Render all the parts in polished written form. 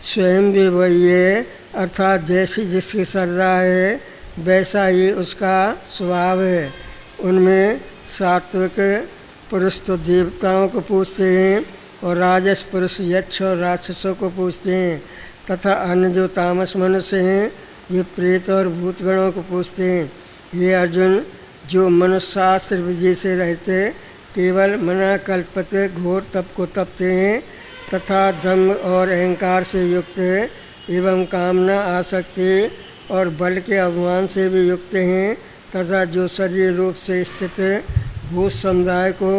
स्वयं भी वही है, अर्थात जैसी जिसकी श्रद्धा है वैसा ही उसका स्वभाव है। उनमें सात्विक पुरुष तो देवताओं को पूजते हैं और राजस पुरुष यक्ष और राक्षसों को पूजते हैं, तथा अन्य जो तामस मनुष्य हैं ये प्रेत और भूतगणों को पूजते हैं। ये अर्जुन, जो मनुष्य शास्त्र विधि से रहते केवल मना कल्पते घोर तप को तपते हैं तथा दम्भ और अहंकार से युक्त है एवं कामना आसक्ति और बल के अभिमान से भी युक्त हैं, तथा जो शरीर रूप से स्थित भूत समुदाय को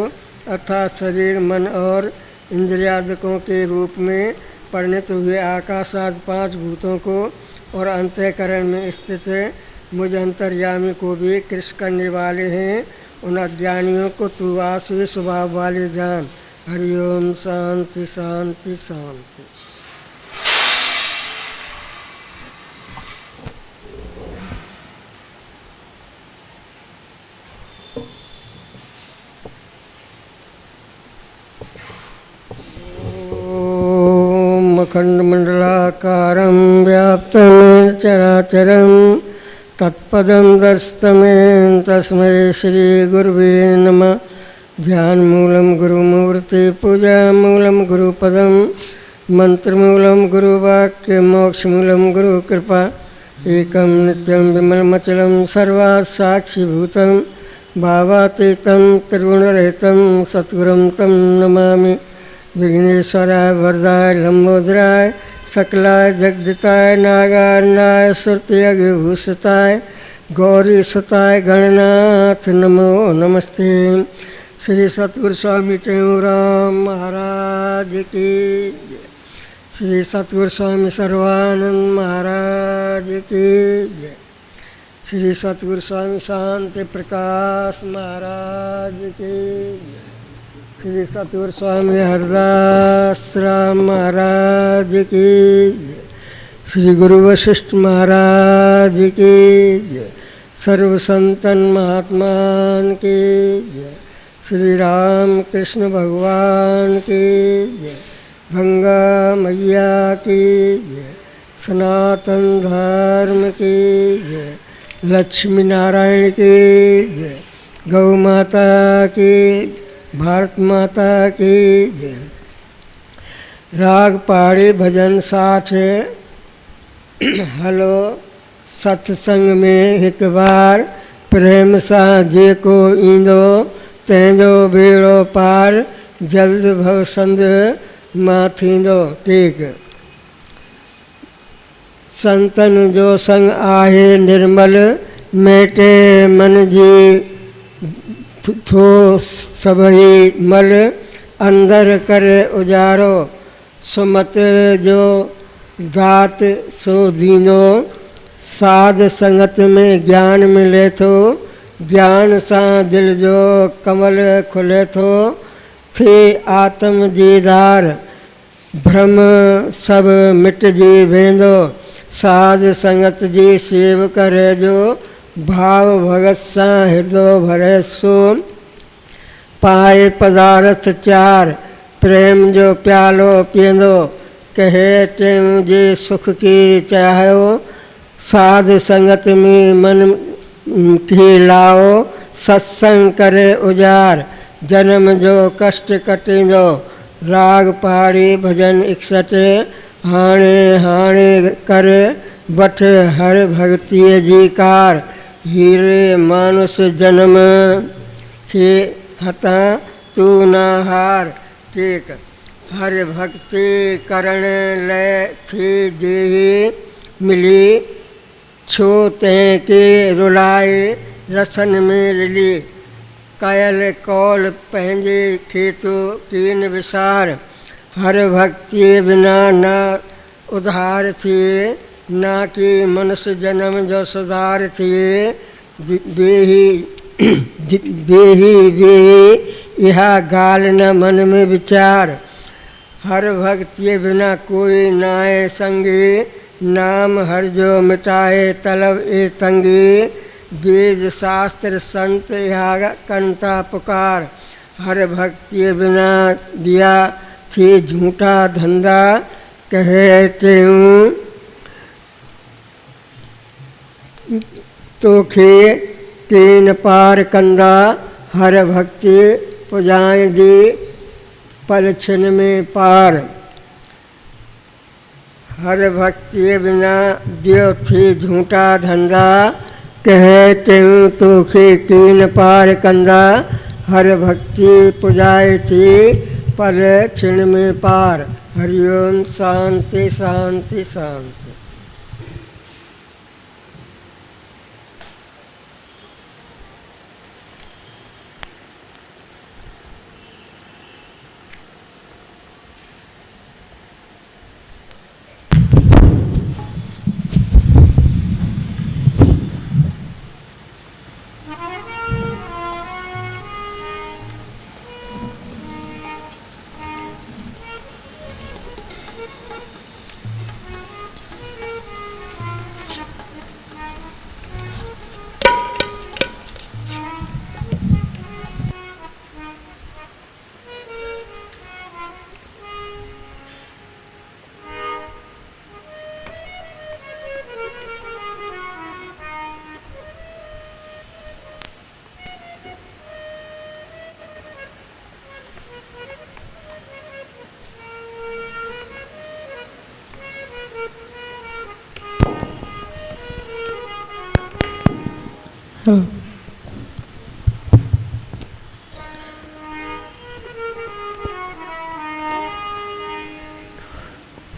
अर्थात शरीर मन और इंद्रियादिकों के रूप में परिणत हुए आकाशाद 5 भूतों को और अंतःकरण में स्थित मुझ अंतर्यामी को भी कृष्ण करने वाले हैं। उन अज्ञानियों को तू आसुरी स्वभाव वाले जान। हरिओम शांति शांति शांति। खंडमंडलाकारं व्याप्तं चराचरं तत्पदं दर्शितमेन तस्मै श्री गुरुवे नमः। ध्यानमूलं गुरुमूर्ति पूजामूलं गुरुपदं मंत्रमूलं गुरुवाक्य मोक्षमूलं गुरुकृपा एकं नित्यं विमलमचलं सर्वात् साक्षिभूतं भावातीतं त्रिगुणरहितं सद्गुरुं तं नमामि। विघ्नेश्वराय वरदाय लंबोदराय सकलाय जगदिताय नागार्णाय श्रुतियज्ञभूषिताय गौरी सुताय गणनाथ नमो नमस्ते। श्री सतगुरु स्वामी टेऊराम महाराज की जय। श्री सतगुरु स्वामी सर्वानंद महाराज की जय। श्री सतगुरु स्वामी शांति प्रकाश महाराज की जय। श्री सतगुरु स्वामी हरदास राम महाराज की जय। श्री गुरु वशिष्ठ महाराज की जय। सर्व संतन महात्मान की जय। श्री राम कृष्ण भगवान की जय। गंगा मैया की जय। सनातन धर्म की जय। लक्ष्मी नारायण की जय। गौ माता की, भारत माता की जय। राग पहाड़ी भजन साथ हलो सत्संग में एक बार प्रेम सा जे को ईंदो तंहिंजो बेड़ो पार जल्द भव संद मां थींदो टेक। संतन जो संग आहे निर्मल मेटे मन जी थो सभई मल अंदर करे उजारो सुमत जो दात सो दीनो। साध संगत में ज्ञान मिले थो ज्ञान सा दिल जो कमल खुले थो। थे आत्म दीदार भ्रम सब मिट जी वेंदो। साध संगत जी सेव करे जो भाव भगत सा हृदय भरे सो। पाए पदार्थ 4 प्रेम जो प्यालो पींदो कहे टेम जे सुख की चाहो। साध संगत में मन की लाओ सत्संग करे उजार जन्म जो कष्ट कटिंदो। राग पहाड़ी भजन 61 हाणे हाणे कर वठ हर भक्ति जी कार। हीरे मानुष जन्म के हता तू ना हार टेक। हर भक्ति करण ले थी देही मिली छो तें के रुलाए रसन में रिली। कायल कौल पंहिंजे खेतो कीन विसार। हर भक्ति बिना ना उधार थिए ना कि मनुष्य जन्म जो सुधार थिए। देही देही यह गाल न मन में विचार। हर भक्ति बिना कोई नाए संगी नाम हर जो मिटाए तलब ए तंगी। वेद शास्त्र संत यह कंता पुकार। हर भक्ति बिना दिया थी झूठा धंधा कहते हूँ तोखे तीन पार कंदा हर भक्ति पुजाएं दी पल छिन में पार। हर भक्ति बिना दियो थी झूठा धंधा कहते हूँ तोखे तीन पार कंदा हर भक्ति पुजाए थी पल छिन में पार। हरिओम शांति शांति शांति।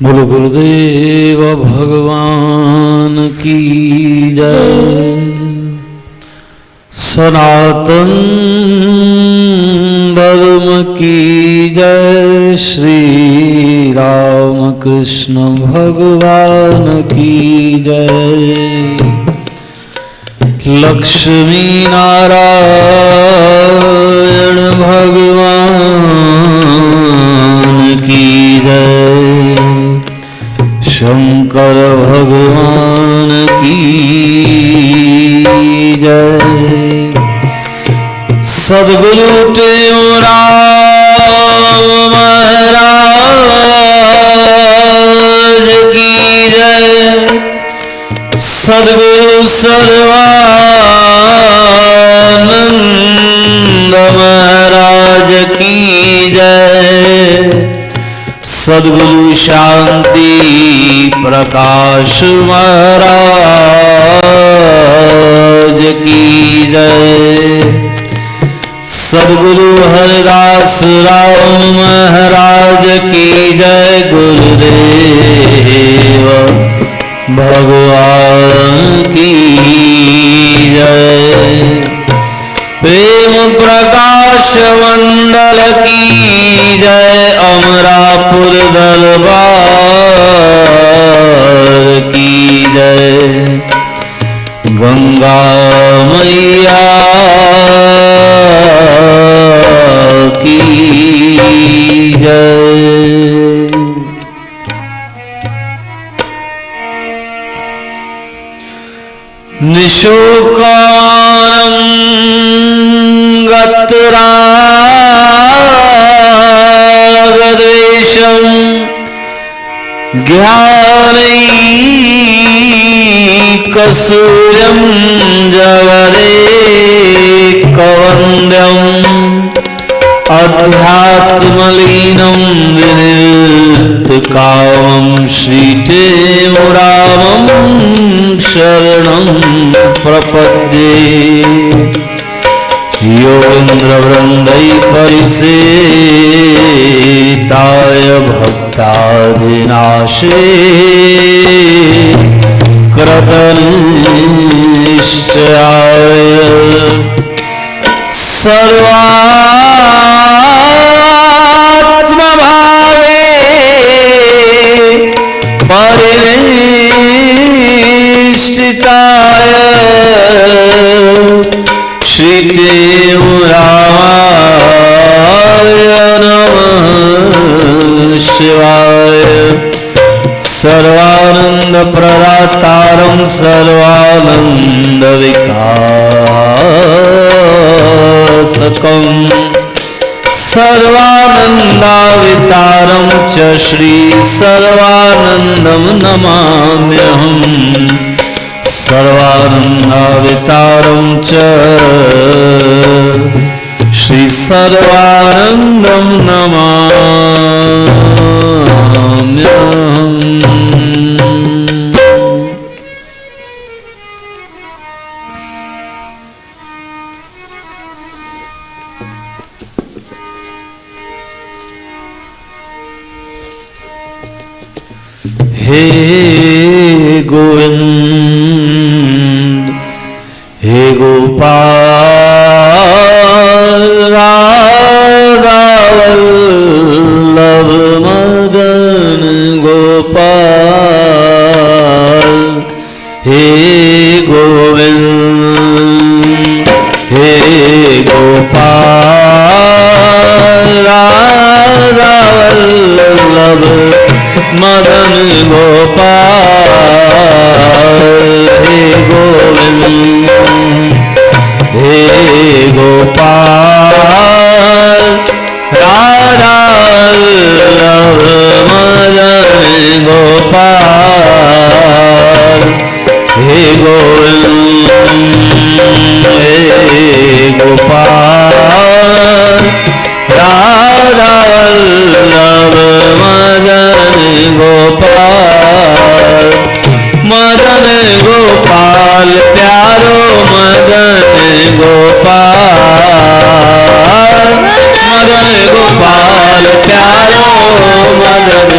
बोलो गुरुदेव भगवान की जय। सनातन धर्म की जय। श्री राम कृष्ण भगवान की जय। लक्ष्मी नारायण भगवान की जय। शंकर भगवान की जय। सद्गुरु राम महाराज की जय। सद्गुरु सर्वानंद महाराज की जय। सद्गुरु शांति प्रकाश महाराज की जय। सद्गुरु हरिदास राम महाराज की जय। गुरुदेव भगवान की जय। प्रेम प्रकाश मंडल की जय। अमरापुर दरबार की जय। गंगा मैया की जय। निशुकानं गतरागदेशं ज्ञानैकसूर्यं जगदेकवन्द्यम् अध्यात्मलीनं विनिर्तकामं श्रीते रामं शरणं प्रपद्ये। योगेन्द्रवृन्दै परिसेविताय भक्तादिनाशे कृतनिश्चयाय सर्वात्मभावे परिनिष्ठिताय श्रीदेव रामाय नमः शिवाय। सर्वानंद प्रदातारं सर्वानंद विकासकं सर्वानन्दावतारं च श्री सर्वानन्दं नमाम्यहम् सर्वानन्दावतारं च श्री सर्वानन्दं नमाम्यहम्। हे गोविंद हे गोपाल राधावल्लभ मदन गोपाल हे गोविंद हे गोपाल राधावल्लभ मदन गोपाल हे गोविंद हे गोपाल राधावल्लभ मदन गोपाल हे गोविंद हे गोपाल राधावल्लभ मदन गोपाल मदन गोपाल प्यारो मदन गोपाल मदन गोपाल प्यारो मदन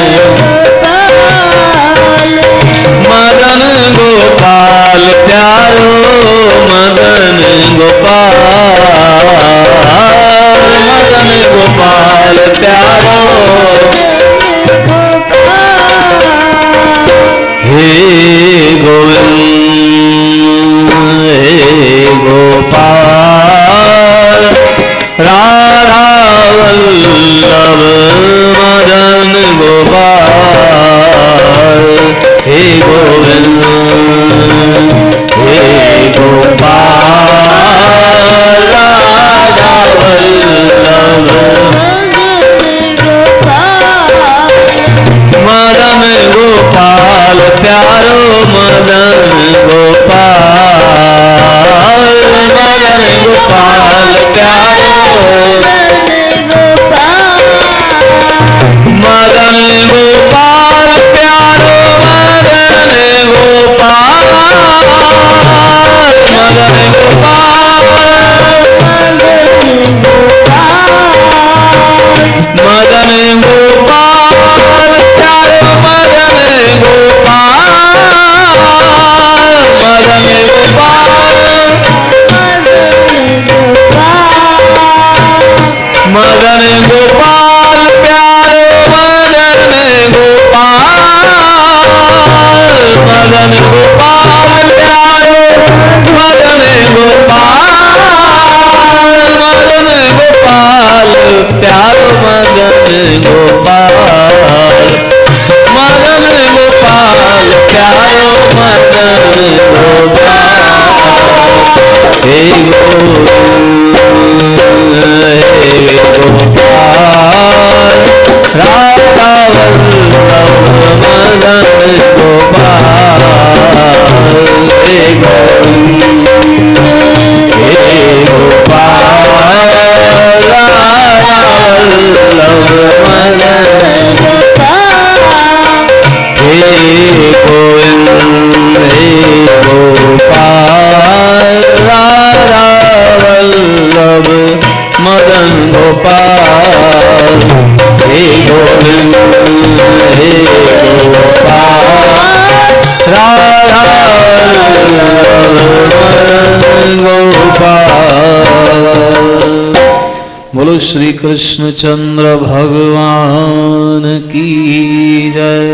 मदन गोपाल प्यारो मदन गोपाल मदन गोपाल प्यारो हे गोविंद हे गोपाल राधावल्लभ मदन गोपाल हे गोविंद हे गोपाल राधावल्लभ मदन गोपाल प्यारो मदन गोपाल मदन गोपाल प्यारो मदन गोपाल प्यारो मदन गोपाल मदन गोपाल मदन गोपाल प्यारो मदन गोपाल मदन गोपाल मदन गोपाल प्यारो मदन गोपाल मदन गोपाल प्यारो मदन गोपाल मदन गोपाल प्यारो मदन गोपाल मदन गोपाल प्यारो मदन गोपाल हे गोविंद हे गोपाल राधावल्लभ मदन गोपाल हे गोविंद हे गोपाल राधावल्लभ मदन हे गोविंद हे गोपाल राधावल्लभ मदन गोपाल हे गोविंद हे गोपाल राधावल्लभ मदन गोपाल। बोलो श्री कृष्ण चंद्र भगवान की जय।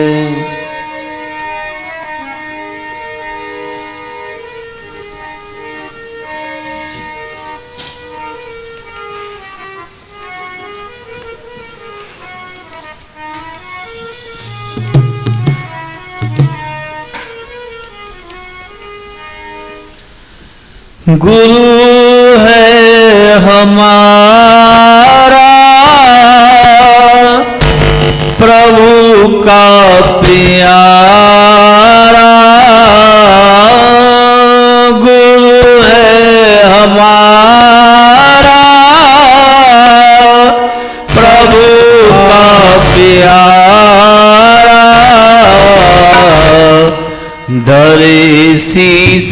गुरु है हमारा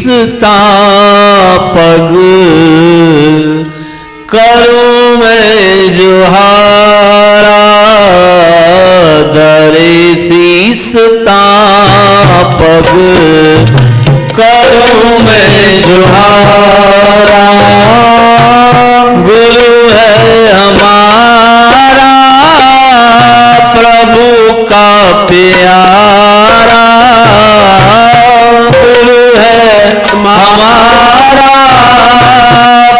शीसता पग करूं मैं जुहारा दरे शीसता पग करूं मैं जुहारा गुरु है हमारा प्रभु का प्यारा गुरु है हमारा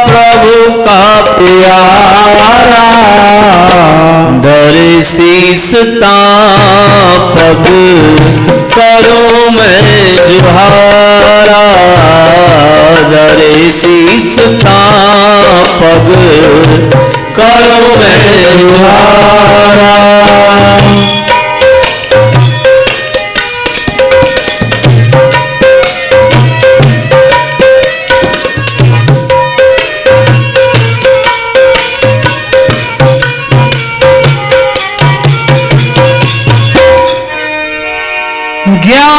प्रभु का प्यारा दरे शीसता पग करूं मैं जुहारा दरे शीसता पग करूं मैं जुहारा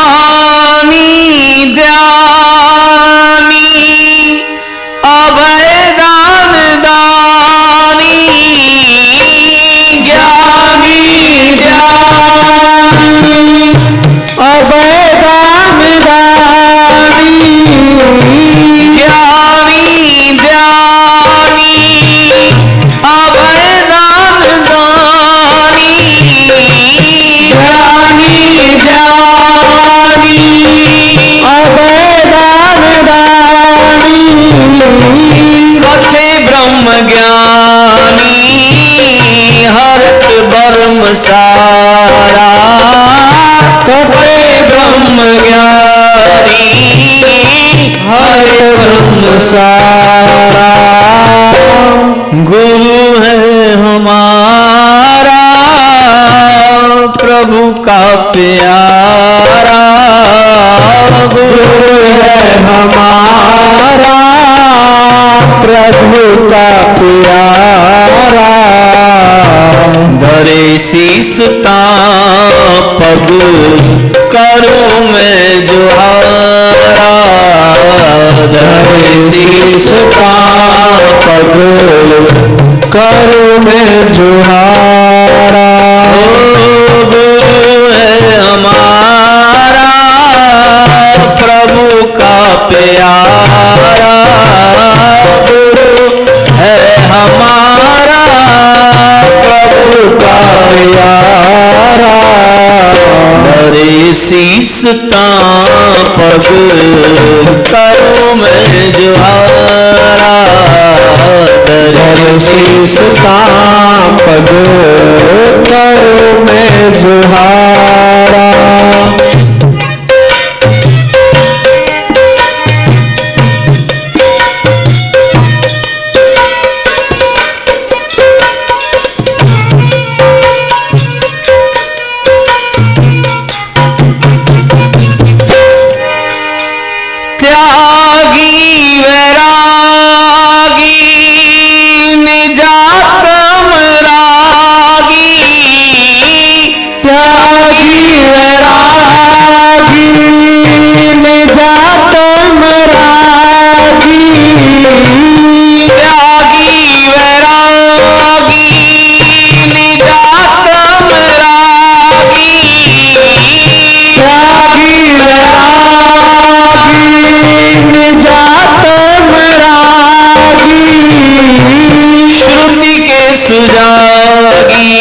ज्ञानी ज्ञानी अभय दान दानी ज्ञानी ज्ञानी अभय दान दानी ज्ञानी ज्ञानी अभय दान दानी ज्ञानी ज्ञानी कथे ब्रह्म ज्ञानी हरत बर्म सारा कथे ब्रह्म ज्ञानी हरत ब्रह्म सारा गुरु है हमारा प्रभु का प्यारा गुरु है हमारा प्रभु का प्यारा दरे शीसता पग करूं मैं जुहारा दरे शीसता पग करूं मैं जुहारा गुरु है हमारा प्रभु का प्यारा गुरु है हमारा प्रभु का प्यारा दरे शीसता पग करूं मैं जुहारा दरे शीसता पग करूं मैं जुहारा त्यागी वैरागी निजातम रागी त्यागी वैरागी निजातम रागी त्यागी वैरागी निजातम रागी त्यागी वैरागी निजातम रागी श्रुति के सुजागी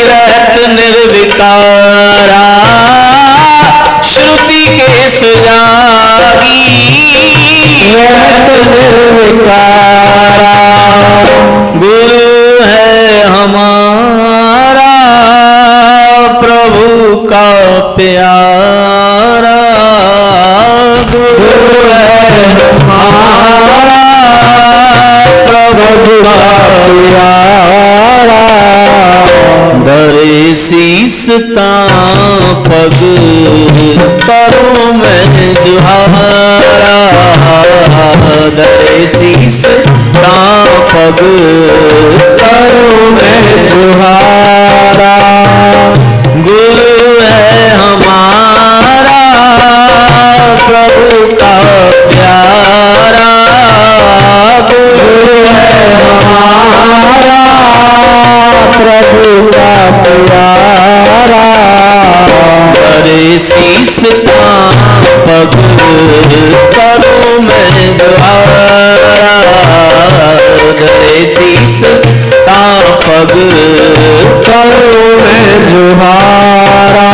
रहत निर्विकारा श्रुति के सुजागी रहत निर्विकारा गुरु है हमारा प्रभु का प्यारा गुरु है हमारा प्रभु का प्यारा दरे शीसता पग करूं मैं जुहारा दरे शीसता पग करूं मैं जुहारा गुरु है हमारा प्रभु करूं मैं जुहारा, धरे शीस तां पग करूं मैं जुहारा।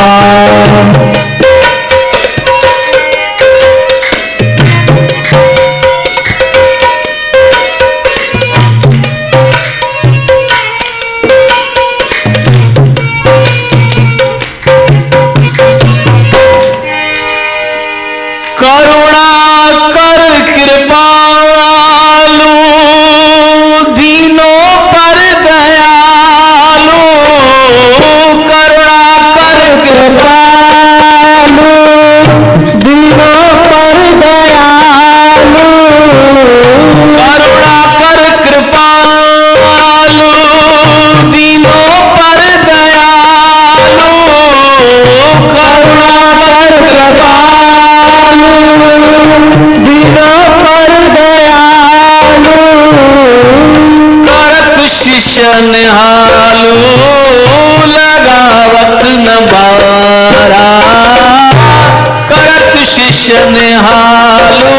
निहालू लगावत न बारा, करत शिष्य निहालू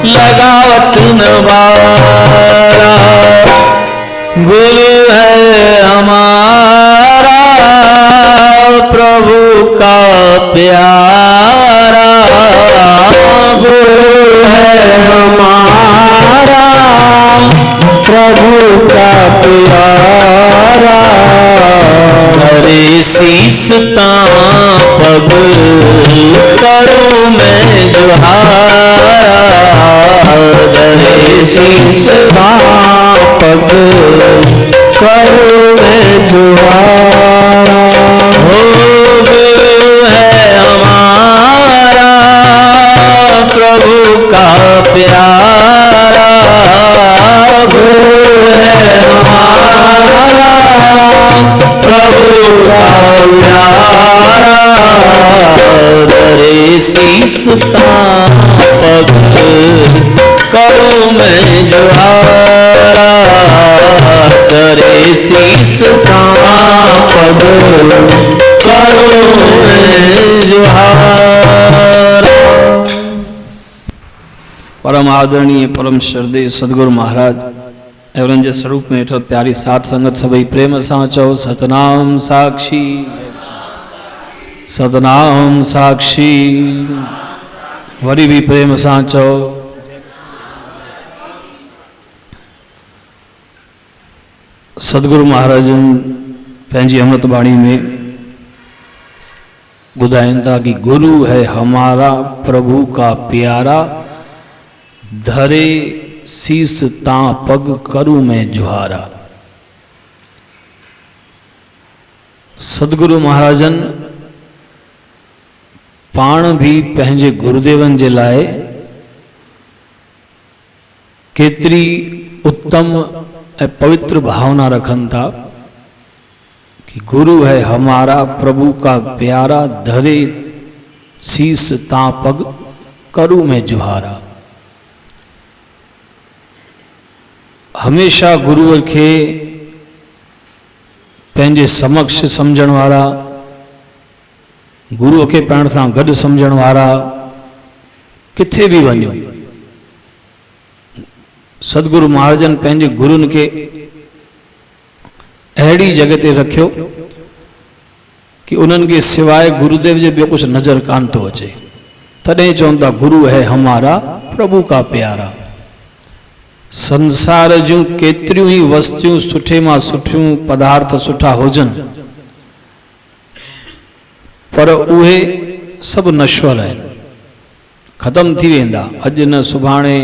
लगावत न बारा। गुरु है हमारा प्रभु का प्यारा, गुरु है हमारा प्रभु का प्यारा। धरे शीस तां पग करूं मैं जुहारा, धरे शीस तां पग करूं मैं जुहारा। हो गुरु है हमारा प्रभु का प्यारा, गुरु है हमारा प्रभु का प्यारा। धरे शीस तां पग करूं मैं जुहारा, धरे शीस तां पग करूं मैं जुहारा। परम आदरणीय परम श्रद्धेय सदगुरु महाराज एवं जे स्वरूप में हेठो प्यारी साथ संगत सभई प्रेम सां चओ सतनाम साक्षी, सतनाम साक्षी। वरी भी प्रेम सां चओ। सदगुरु महाराज पंहिंजी अमृत बाणी में बुधाइन था कि गुरु है हमारा प्रभु का प्यारा, धरे शीस तां पग करूं मैं जुहारा। सदगुरु महाराजन पाण भी पंहिंजे गुरुदेवन जे लाइ केतरी उत्तम ऐं पवित्र भावना रखन था कि गुरु है हमारा प्रभु का प्यारा, धरे शीस तां पग करूं मैं जुहारा। हमेशा गुरुअ खे पंहिंजे समक्ष समझण वारा, गुरुअ खे पाण सां गॾु समझण वारा, किथे भी वञो सदगुरु महाराजन पंहिंजे गुरुनि खे अहिड़ी जॻह ते रखियो कि उन्हनि खे सिवाय गुरुदेव जे ॿियो कुझु नज़र कान थो अचे। तॾहिं चवनि था गुरु है हमारा प्रभु का प्यारा। संसार जूं केतिरियूं ई वस्तुयूं सुठे मां सुठियूं पदार्थ सुठा हुजनि, पर उहे सभु नश्वर आहिनि, ख़तम थी वेंदा। अॼु न सुभाणे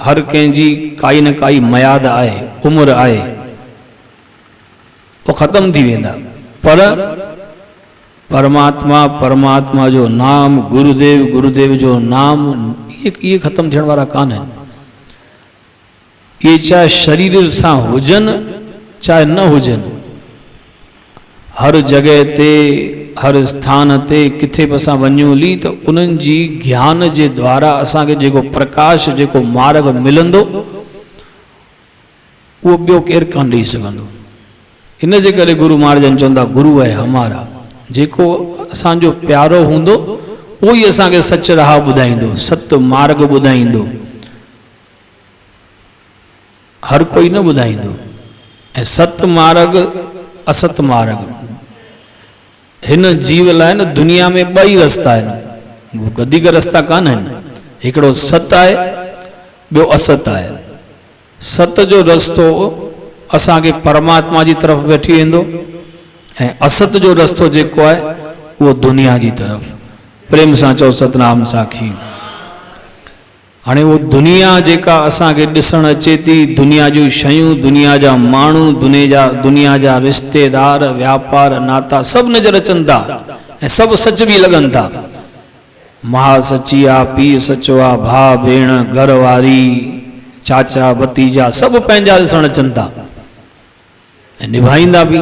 हर कंहिंजी काई न काई मयाद आहे, उमिरि आहे, वो ख़त्म थी वेंदा। पर परमात्मा, परमात्मा जो नाम, गुरुदेव, गुरुदेव जो नाम, ये ख़त्म थियण वारा कान आहिनि। ये चाहे शरीर सां हुजनि चाहे न हुजनि, हर जगह ते, हर स्थान ते किथे बि असां वञूं हली त उन्हनि जी ज्ञान जे द्वारा असांखे जेको प्रकाश, जेको मार्ग मिलंदो, उहो ॿियो केरु कान ॾेई सघंदो। इन जे करे गुरु महाराजन चवंदा गुरु है हमारा। जेको असांजो प्यारो हूंदो उहो ई असांखे सच राह ॿुधाईंदो, सत मार्ग ॿुधाईंदो, हर कोई न ॿुधाईंदो। ऐं सत मार्ग असत मार्ग, हिन जीव लाइ न दुनिया में ॿई रस्ता आहिनि, वधीक रस्ता कान आहिनि। हिकिड़ो सत आहे, ॿियो असत आहे। सत जो रस्तो असांखे परमात्मा जी तरफ़ वठी वेंदो, ऐं असत जो रस्तो जेको आहे उहो दुनिया जी तरफ़। प्रेम सां चओ सतनाम साखी। हाणे उहो दुनिया जेका असांखे ॾिसणु अचे थी, दुनिया जूं शयूं, दुनिया जा माण्हू, दुनिया जा रिश्तेदार, व्यापार, नाता सभु नज़र अचनि था ऐं सभु सच बि लॻनि था। माउ सची आहे, पीउ सचो आहे, भाउ भेण, घर वारी, चाचा भतीजा सभु पंहिंजा ॾिसणु अचनि था ऐं निभाईंदा बि,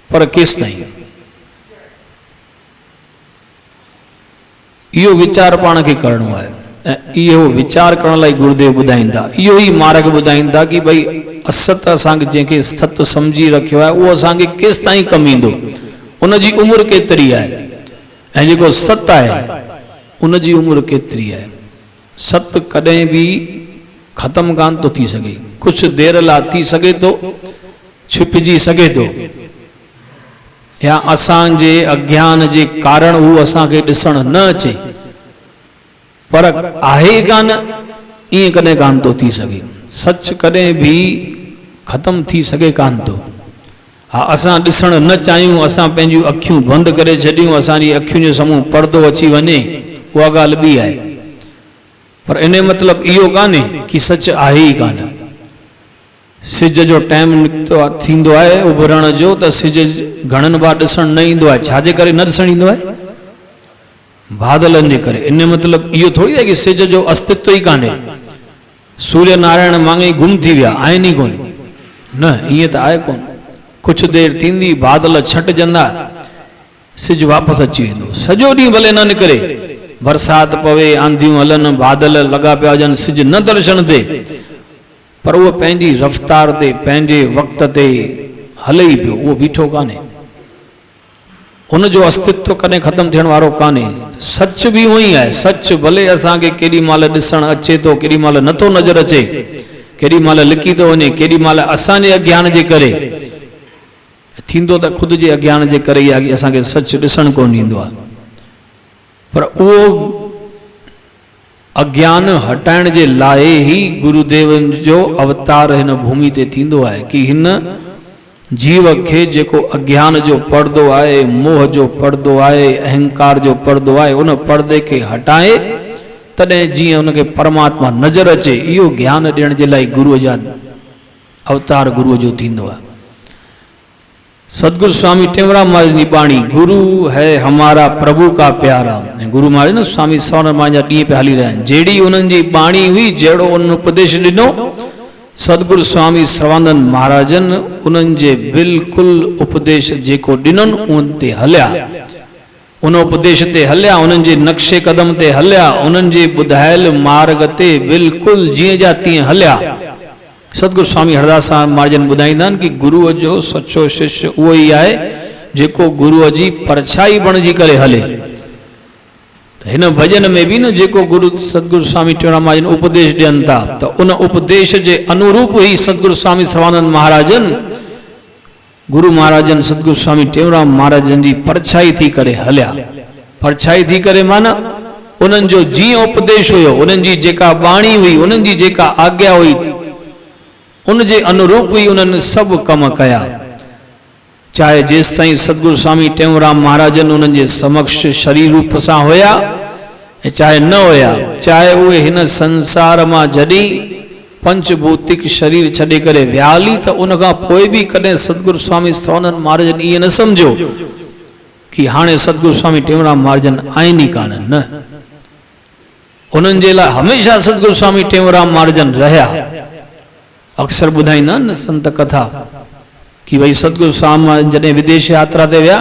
पर केसि ताईं? इहो वीचार पाण खे करणो आहे ऐं इहो वीचार करण लाइ गुरुदेव ॿुधाईंदा, इहो ई मार्ग ॿुधाईंदा कि भई असत असांखे जंहिंखे सत सम्झी रखियो आहे उहो असांखे केसि ताईं कमु ईंदो, उनजी उमिरि केतिरी आहे, ऐं जेको सत आहे उनजी उमिरि केतिरी आहे। सत कॾहिं बि ख़तमु कान थो थी सघे, कुझु देर लाइ थी सघे थो, छिपजी सघे थो, या असांजे अज्ञान जे कारण हू असांखे ॾिसण न अचे, पर आहे कान, ईअं कॾहिं कान थो थी सघे। सच कॾहिं बि ख़तमु थी सघे कान थो। हा, असां ॾिसणु न चाहियूं, असां पंहिंजूं अखियूं बंदि करे छॾियूं, असांजी अखियुनि जे साम्हूं पर्दो अची वञे, उहा ॻाल्हि ॿी आहे, पर इन मतिलबु इहो कान्हे कि सच आहे ई कान। सिज जो टाइम निकितो थींदो आहे उभरण जो, त सिज घणनि बार ॾिसणु न ईंदो आहे। छाजे करे न ॾिसणु ईंदो आहे? बादलनि जे करे। इन मतिलबु इहो थोरी आहे कि सिज जो अस्तित्व ई कान्हे, सूर्य नारायण मांगे गुम थी विया, आहिनि ई कोन। न, ईअं त आहे कोन। कुझु देरि थींदी, बादल छटिजंदा, सिज वापसि अची वेंदो। सॼो ॾींहुं भले न निकिरे, बरसाति पवे, आंधियूं हलनि, बादल लॻा पिया हुजनि, सिज न दर्शन थिए, पर उहो पंहिंजी रफ़्तार ते, पंहिंजे वक़्त ते हले ई पियो, उहो बीठो कान्हे। हुनजो अस्तित्व कॾहिं ख़तमु थियण वारो कान्हे। सच बि उहो ई आहे। सच भले असांखे केॾी महिल ॾिसणु अचे थो, केॾी महिल नथो नज़र अचे, केॾी महिल लिकी थो वञे, केॾी महिल असांजे अज्ञान जे करे थींदो, त ख़ुदि जे अज्ञान जे करे ई आहे कि असांखे सच ॾिसणु कोन ईंदो आहे। पर उहो अज्ञान हटाइण जे लाइ ई गुरुदेवन जो अवतार हिन भूमि ते थींदो आहे कि हिन जीव खे जेको अज्ञान जो पर्दो आहे, मोह जो पर्दो आहे, अहंकार जो पर्दो आहे, उन पर्दे खे हटाए, तॾहिं जीअं उनखे परमात्मा नज़र अचे, इहो ज्ञान ॾियण जे लाइ गुरुअ जा अवतार गुरुअ जो थींदो आहे। सतगुरु स्वामी टेऊंराम महाराज जी बाणी, गुरु है हमारा प्रभु का प्यारा। ऐं गुरु महाराज न स्वामी सवण महाराज जा ॾींहं पिया हली रहिया आहिनि। जहिड़ी उन्हनि जी बाणी हुई, जहिड़ो उन्हनि उपदेश ॾिनो, सतगुरु स्वामी सर्वानंद महाराजनि उन्हनि जे बिल्कुलु उपदेश जेको ॾिननि उन ते हलिया, उन उपदेश ते हलिया, उन्हनि जे नक्शे कदम ते हलिया, उन्हनि जे ॿुधायल मार्ग ते बिल्कुलु जीअं जा तीअं हलिया। सतगुरु स्वामी हरदास महाराजनि ॿुधाईंदा आहिनि कि गुरुअ जो सचो शिष्य उहो ई आहे जेको गुरुअ जी परछाई बणिजी करे हले। त हिन भॼन में बि न जेको गुरु सतगुरु स्वामी टेऊंराम महाराजनि उपदेश ॾियनि था, त उन उपदेश जे अनुरूप ई सतगुरु स्वामी सर्वानंद महाराजनि, गुरु महाराजनि सतगुरु स्वामी टेऊंराम महाराजनि जी परछाई थी करे हलिया। परछाई थी करे माना उन्हनि जो जीअं उपदेश हुयो, उन्हनि जी जेका बाणी हुई, उन्हनि जी जेका आज्ञा हुई, उन जे अनुरूप ई उन्हनि सभु कम कया। चाहे जेसि ताईं सतगुरु स्वामी टेऊंराम महाराजनि उन्हनि जे समक्ष शरीर रूप सां हुया, ऐं चाहे न हुया, चाहे उहे हिन संसार मां जॾहिं पंचभौतिक शरीर छॾे करे विया हली, त उन खां पोइ बि कॾहिं सतगुरु स्वामी सर्वानंद महाराजनि ईअं न सम्झो कि हाणे सतगुरु स्वामी टेऊंराम महाराजनि आहिनि ई कान। न, उन्हनि जे लाइ हमेशह सतगुरु स्वामी टेऊंराम महाराजनि रहिया। अक्सर ॿुधाईंदा आहिनि न संत कथा कि भई सतगुरु स्वामी जॾहिं विदेश यात्रा ते विया,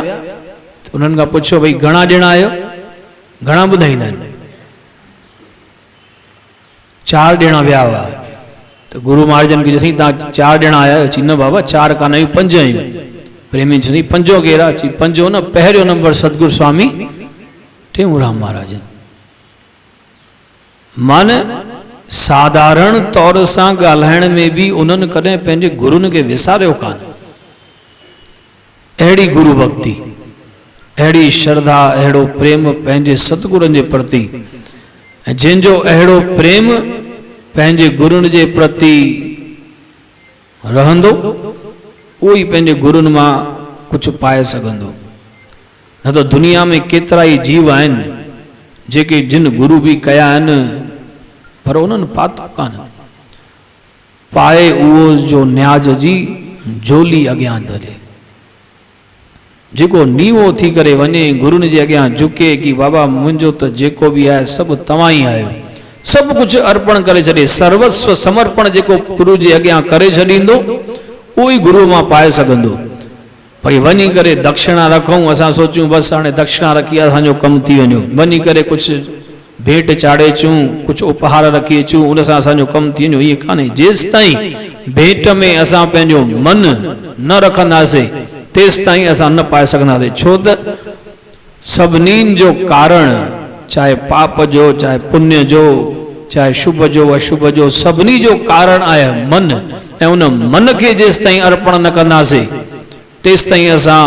त उन्हनि खां पुछो भई घणा ॼणा आहियो? घणा ॿुधाईंदा आहिनि? 4 ॼणा विया हुआ। त गुरु महाराजनि खे चई तव्हां 4 ॼणा आया? अची न बाबा 4 कान आहियूं, 5 आहियूं। प्रेमी चई 5 केरा? अची 5 न, पहिरियों नंबर सतगुरु स्वामी टेऊंराम महाराजनि। मन साधारण तौर सां ॻाल्हाइण में भी उन्हनि कॾहिं पंहिंजे गुरुनि खे विसारियो कान। अहिड़ी गुरु भक्ति, अहिड़ी श्रद्धा, अहिड़ो प्रेम पंहिंजे सतगुरुनि जे प्रति, जंहिंजो अहिड़ो प्रेम पंहिंजे गुरुनि जे प्रति रहंदो, उहो ई पंहिंजे गुरुनि मां कुझु पाए सघंदो। न त दुनिया में केतिरा ई जीव आहिनि जेके जिन गुरु भी कया आहिनि पर उन्हनि पातो कान। पाए उहो जो न्याज जी झोली अॻियां धरे, जेको नीवो थी करे वञे गुरुनि जे अॻियां झुके कि बाबा मुंहिंजो त जेको बि आहे सभु तव्हां ई आहियो, सभु कुझु अर्पण करे छॾे, सर्वस्व समर्पण जेको गुरु जे अॻियां करे छॾींदो उहो ई गुरू मां पाए सघंदो। भई वञी करे दक्षिणा रखूं, असां सोचूं बसि हाणे दक्षिणा रखी असांजो कमु थी वञो, वञी करे कुझु भेंट चाढ़े अचूं, कुझु उपहार रखी अचूं, उन सां असांजो कमु थी वञो, इहे कान्हे। जेसि ताईं भेंट में असां पंहिंजो मन न रखंदासीं तेसि ताईं असां न पाए सघंदासीं। छो त सभिनीनि जो कारण, चाहे पाप जो, चाहे पुण्य जो, चाहे शुभ जो अशुभ जो, सभिनी जो कारण आहे मन। ऐं उन मन खे जेसि ताईं अर्पण न कंदासीं तेसि ताईं असां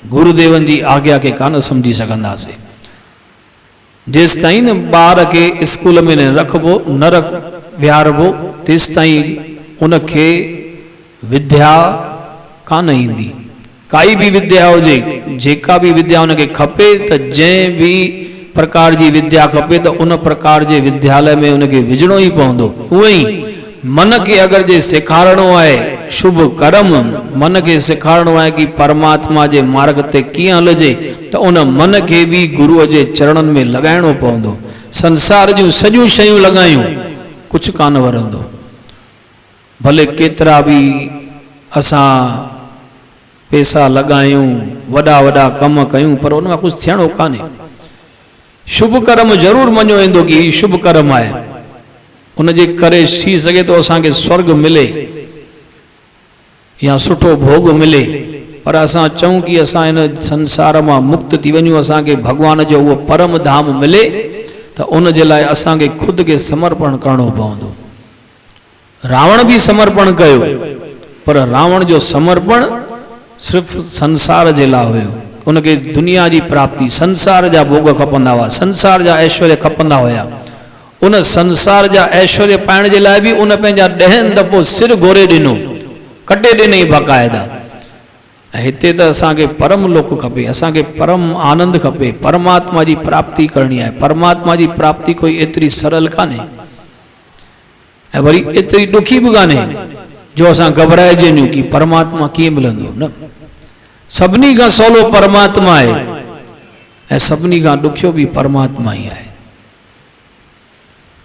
गुरुदेवनि जी आज्ञा खे कान सम्झी सघंदासीं। जेसि ताईं न ॿार खे स्कूल में न रखबो, न विहारबो, तेसि ताईं उनखे विद्या कान ईंदी। काई भी विद्या हुजे, जेका भी विद्या उनखे खपे त जंहिं भी प्रकार जी विद्या खपे त उन प्रकार जे विद्यालय में उनखे विझणो ई पवंदो। उहो ई मन खे अगरि जे सेखारणो आहे शुभ कर्म, मन खे सेखारणो आहे कि परमात्मा जे मार्ग ते कीअं हलजे, त उन मन खे भी गुरुअ जे चरणनि में लॻाइणो पवंदो। संसार जूं सॼियूं शयूं लॻायूं कुझु कान वरंदो, भले केतिरा भी असां पैसा लॻायूं, वॾा वॾा कम कयूं, पर उन मां कुझु थियणो कान्हे। शुभ कर्म ज़रूरु मञो वेंदो कि हीउ शुभ कर्म आहे, उन जे करे थी सघे थो असांखे स्वर्ग मिले या सुठो भोग मिले, पर असां चऊं कि असां इन संसार मां मुक्त थी वञूं, असांखे भॻवान जो उहो परम धाम मिले, त उन जे लाइ असांखे खुद खे समर्पण करणो पवंदो। रावण भी समर्पण कयो, पर रावण जो समर्पण सिर्फ़ संसार जे लाइ हुयो। उनखे दुनिया जी प्राप्ति, संसार जा भोग खपंदा हुआ, संसार जा ऐश्वर्य खपंदा हुया। उन संसार जा ऐश्वर्य पाइण जे लाइ भी उन पंहिंजा 10 दफ़ो सिर घोरे ॾिनो, कटे ॾिनई बाक़ाइदा। ऐं हिते त असांखे परम लोक खपे, असांखे परम आनंद खपे, परमात्मा जी प्राप्ति करणी आहे। परमात्मा जी प्राप्ति कोई एतिरी सरल कान्हे ऐं वरी एतिरी ॾुखी बि कान्हे जो असां घबराइजे वञूं कि परमात्मा कीअं मिलंदो। न, सभिनी खां सवलो परमात्मा आहे ऐं सभिनी खां ॾुखियो भी परमात्मा ई आहे।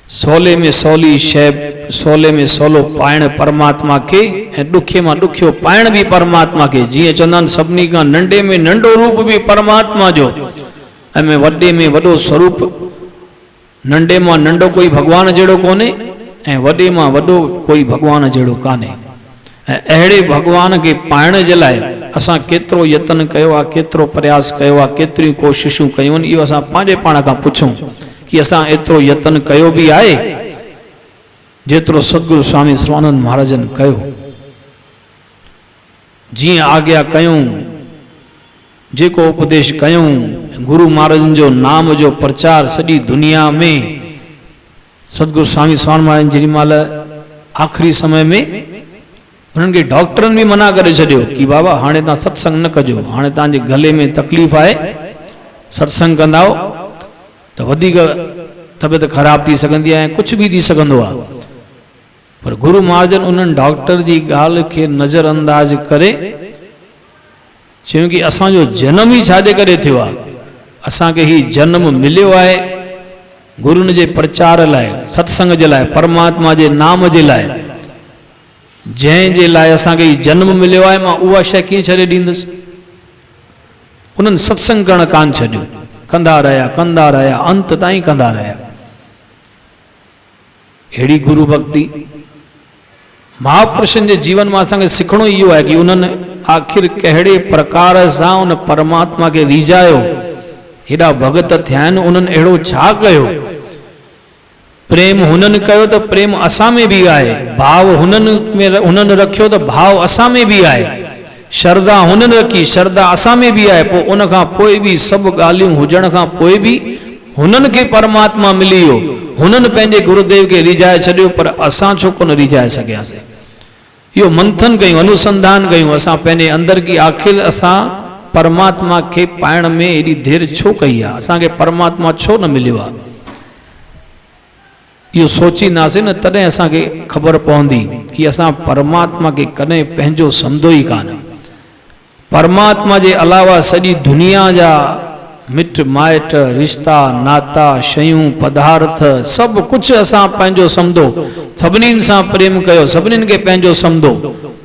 सवले में सवली शइ, सवले में सवलो पाइण परमात्मा खे ऐं ॾुखे मां ॾुखियो पाइण भी परमात्मा खे। जीअं चवंदा आहिनि सभिनी खां नंढे में नंढो रूप भी परमात्मा जो ऐं वॾे में वॾो स्वरूप। नंढे मां नंढो कोई भॻवान जहिड़ो कोन्हे ऐं वॾे मां वॾो कोई भॻवान जहिड़ो कान्हे। ऐं अहिड़े भॻवान खे पाइण जे लाइ असां केतिरो यत्न कयो आहे, केतिरो प्रयास कयो आहे, केतिरियूं कोशिशूं कयूं आहिनि, इहो असां पंहिंजे पाण खां पुछूं कि असां एतिरो यत्न कयो भी आहे जेतिरो सतगुरु स्वामी स्वानंद महाराजनि कयो। जीअं आज्ञा कयूं, जेको उपदेश कयूं, गुरु महाराजनि जो नाम जो प्रचार सॼी दुनिया में। सतगुरु स्वामी स्वानंद महाराज जेॾी महिल आख़िरी समय में उन्हनि खे डॉक्टरनि भी मना करे छॾियो कि बाबा हाणे तव्हां सत्संग न कजो, हाणे तव्हांजे गले में तकलीफ़ आहे, सत्संग कंदाओ त वधीक तबियत ख़राब थी सघंदी आहे, कुछ भी थी सघंदो आहे। पर गुरु महाजन उन्हनि डॉक्टर जी ॻाल्हि खे नज़रअंदाज करे चयूं कि असांजो जनम ही छाजे करे थियो आहे, असांखे ही जन्म मिलियो आहे गुरुनि जे प्रचार लाइ, सत्संग जे लाइ, परमात्मा जे नाम जे लाइ। जंहिं लाइ असांखे ही जन्म मिलियो आहे, मां उहा शइ कीअं छॾे ॾींदुसि। उन्हनि सत्संग करणु कान छॾियो, कंदा रहिया अंत ताईं कंदा रहिया। अहिड़ी गुरु भक्ति महापुरुषनि जे जीवन में असांखे सिखणो इहो आहे कि उन्हनि आख़िर कहिड़े प्रकार सां उन परमात्मा खे रीझायो, हेॾा भगत थिया आहिनि, उन्हनि अहिड़ो छा कयो प्रेम हुननि कयो त प्रेम असां में बि आहे, भाव हुननि रखियो त भाव असां में बि आहे, श्रद्धा हुननि रखी, श्रद्धा असां में बि आहे। पोइ उन खां पोइ बि सभु ॻाल्हियूं हुजण खां पोइ बि हुननि खे परमात्मा मिली वियो, हुननि पंहिंजे गुरुदेव खे रिझाए छॾियो, पर असां छो कोन रिझाए सघियासीं। इहो मंथन कयूं, अनुसंधान कयूं असां पंहिंजे अंदर की आख़िर असां परमात्मा खे पाइण में एॾी देरि छो कई आहे, असांखे परमात्मा छो न मिलियो आहे। इहो सोचींदासीं न तॾहिं असांखे ख़बर पवंदी कि असां परमात्मा खे कॾहिं पंहिंजो सम्झो ई कान। परमात्मा जे अलावा सॼी दुनिया जा मिट माइट, रिश्ता नाता, शयूं, पदार्थ सभु कुझु असां पंहिंजो सम्झो, सभिनीनि सां प्रेम कयो, सभिनीनि खे पंहिंजो सम्झो,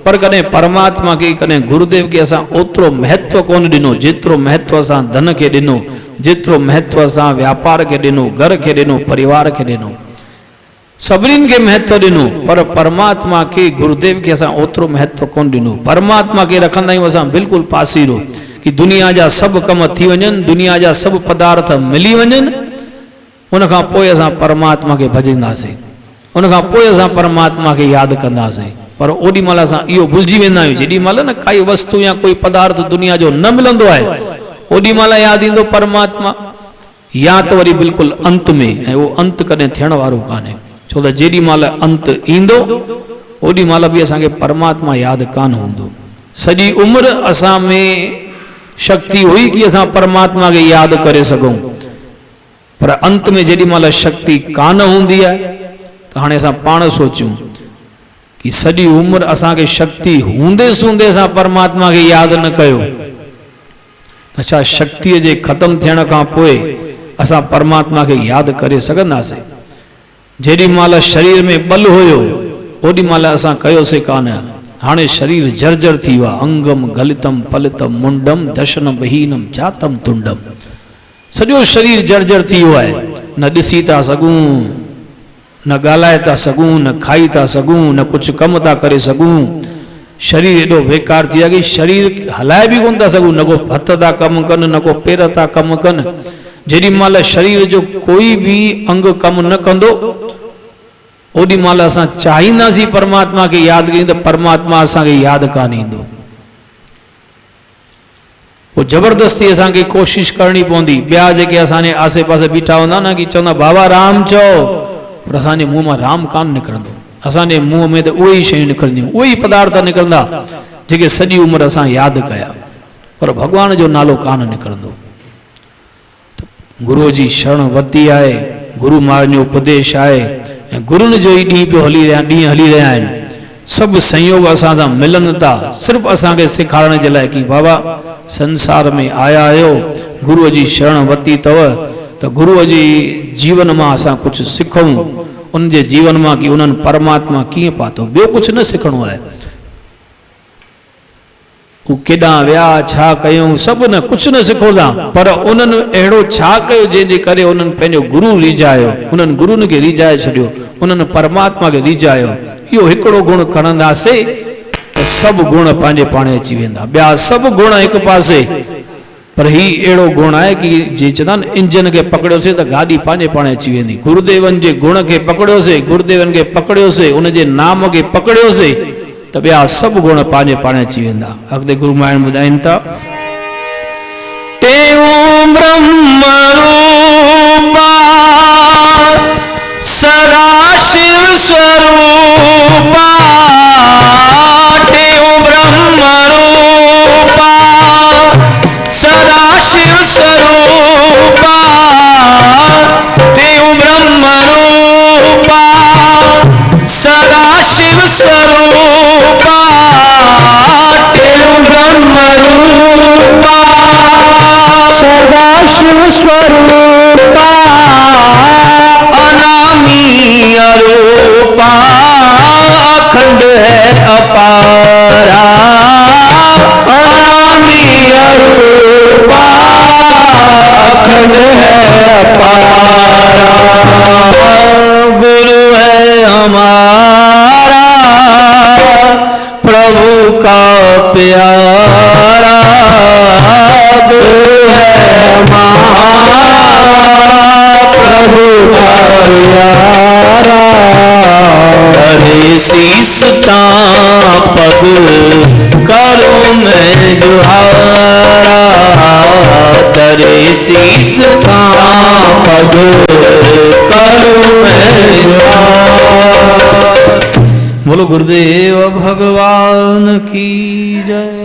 पर कॾहिं परमात्मा खे, कॾहिं गुरुदेव खे असां ओतिरो महत्व कोन ॾिनो जेतिरो महत्व असां धन खे ॾिनो, जेतिरो महत्व असां व्यापार खे ॾिनो, घर खे ॾिनो, परिवार खे ॾिनो, सभिनीनि खे महत्व ॾिनो, पर परमात्मा खे, गुरुदेव खे असां ओतिरो महत्व कोन ॾिनो। परमात्मा खे रखंदा आहियूं असां बिल्कुलु पासीरो कि दुनिया जा सभु कम थी वञनि, दुनिया जा सभु पदार्थ मिली वञनि, उनखां पोइ असां परमात्मा खे भॼंदासीं, उनखां पोइ असां परमात्मा खे यादि कंदासीं। पर ओॾी महिल असां इहो भुलिजी वेंदा आहियूं, जेॾी महिल न काई वस्तु या कोई पदार्थ दुनिया जो न मिलंदो आहे, ओॾी महिल यादि ईंदो परमात्मा, या त वरी बिल्कुलु अंत में, ऐं उहो अंत कॾहिं थियण वारो कान्हे, छो त जेॾी महिल अंत ईंदो ओॾी महिल बि असांखे परमात्मा यादि कान हूंदो। सॼी उमिरि असां में शक्ति हुई कि असां परमात्मा खे यादि करे सघूं, पर अंत में जेॾी महिल शक्ति कान हूंदी आहे त हाणे असां पाण सोचूं कि सॼी उमिरि असांखे शक्ति हूंदे सूंदे असां परमात्मा खे यादि न कयो, त छा शक्तिअ जे ख़तमु थियण खां पोइ असां परमात्मा खे यादि करे सघंदासीं? जेॾी महिल शरीर में बल हुयो ओॾी महिल असां कयोसीं कान, हाणे शरीर जर्जर थी वियो आहे, अंगम गलितम पलितम मुंडम दशनम बहीनम जातम तुंडम, सॼो शरीर जर्जर थी वियो आहे, न ॾिसी था सघूं, न ॻाल्हाए था सघूं, न खाई था सघूं, न कुझु कमु था करे सघूं, शरीर एॾो बेकार थी वियो आहे कि शरीर हलाए बि कोन था सघूं, न को हथ था कमु कनि, न को पेर था कमु कनि। जेॾी महिल शरीर जो कोई बि अंग कमु न कंदो ओॾी महिल असां चाहींदासीं परमात्मा खे यादि कयूं त परमात्मा असांखे यादि कान ईंदो। पोइ ज़बरदस्ती असांखे कोशिशि करणी पवंदी। ॿिया जेके असांजे आसे पासे बीठा हूंदा न कि चवंदा बाबा राम चओ, पर असांजे मुंहं मां राम कान निकिरंदो, असांजे मुंहं में त उहे ई शयूं निकिरंदियूं, उहे ई पदार्थ निकिरंदा जेके सॼी उमिरि असां यादि कया, पर भॻवान जो नालो कान निकिरंदो। गुरुअ जी शरण वरिती आहे, गुरु महाराज जो उपदेश आहे, ऐं गुरुनि जो ई ॾींहुं हली रहिया आहिनि। सभु संयोग असां सां मिलनि था सिर्फ़ु असांखे सेखारण जे लाइ कि बाबा संसार में आया आहियो, गुरुअ जी शरण वरिती अथव त गुरुअ जी जीवन मां असां कुझु सिखूं, उन जे जीवन मां कि उन्हनि परमात्मा कीअं पातो, ॿियो कुझु न सिखणो आहे। केॾां विया, छा कयूं, सभु न, कुझु न सिखो था, पर उन्हनि अहिड़ो छा कयो जंहिंजे करे उन्हनि पंहिंजो गुरु रिझायो, उन्हनि गुरुनि खे रिझाए छॾियो, उन्हनि परमात्मा खे रिझायो। इहो हिकिड़ो गुण खणंदासीं त सभु गुण पंहिंजे पाण अची वेंदा, ॿिया सभु गुण हिकु पासे, पर ही अहिड़ो गुण आहे कि जे चवंदा आहिनि इंजन खे पकड़ियोसीं त गाॾी पंहिंजे पाण अची वेंदी। गुरुदेवनि जे गुण खे पकड़ियोसीं, गुरुदेवनि खे पकड़ियोसीं, उन जे नाम खे पकड़ियोसीं त ॿिया सभु गुण पंहिंजे पाण अची वेंदा। अॻिते गुरु महाराज ॿुधाइनि था, टेऊं ब्रह्म रूपा सदा शिव स्वरूपा, टेऊं ब्रह्म रूपा सदा शिव स्वरूपा, टेऊं ब्रह्म रूपा सदा शिव स्वरूपा, टेऊं ब्रह्म रूपा सदा शिव स्वरूपा, अनामी अरूपा अखंड है अपारा, अनामी अरूपा अखंड है अपारा, गुरु है हमारा प्रभु का प्यारा, गुरु है हमारा करूं मैं जुहार। बोलो गुरुदेव भगवान की जय।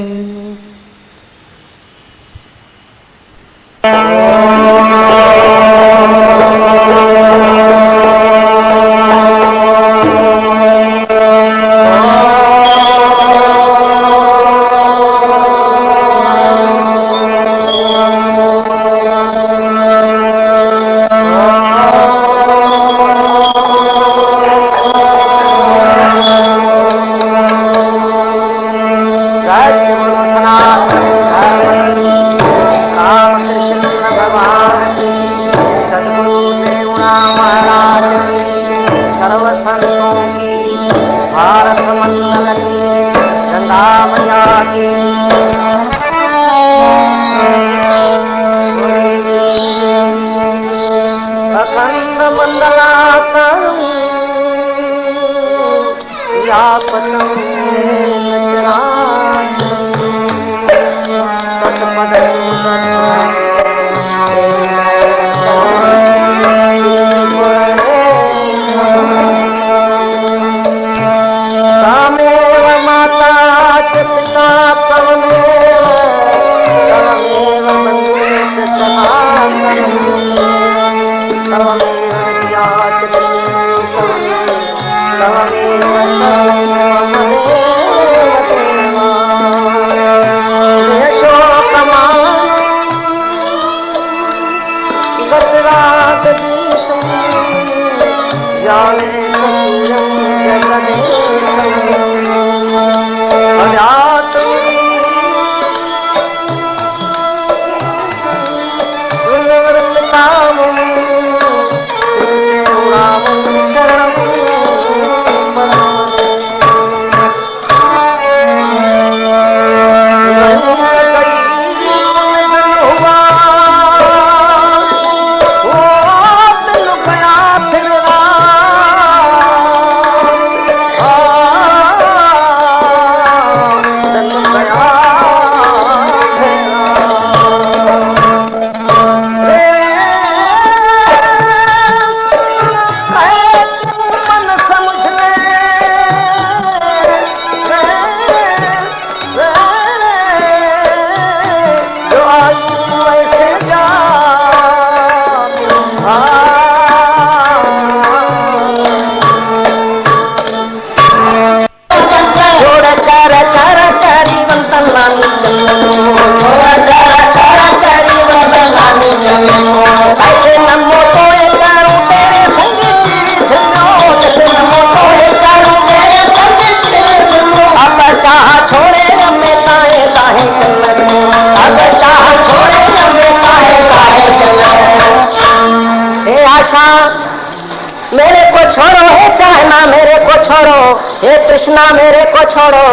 हे कृष्णा मेरे को छोड़ो,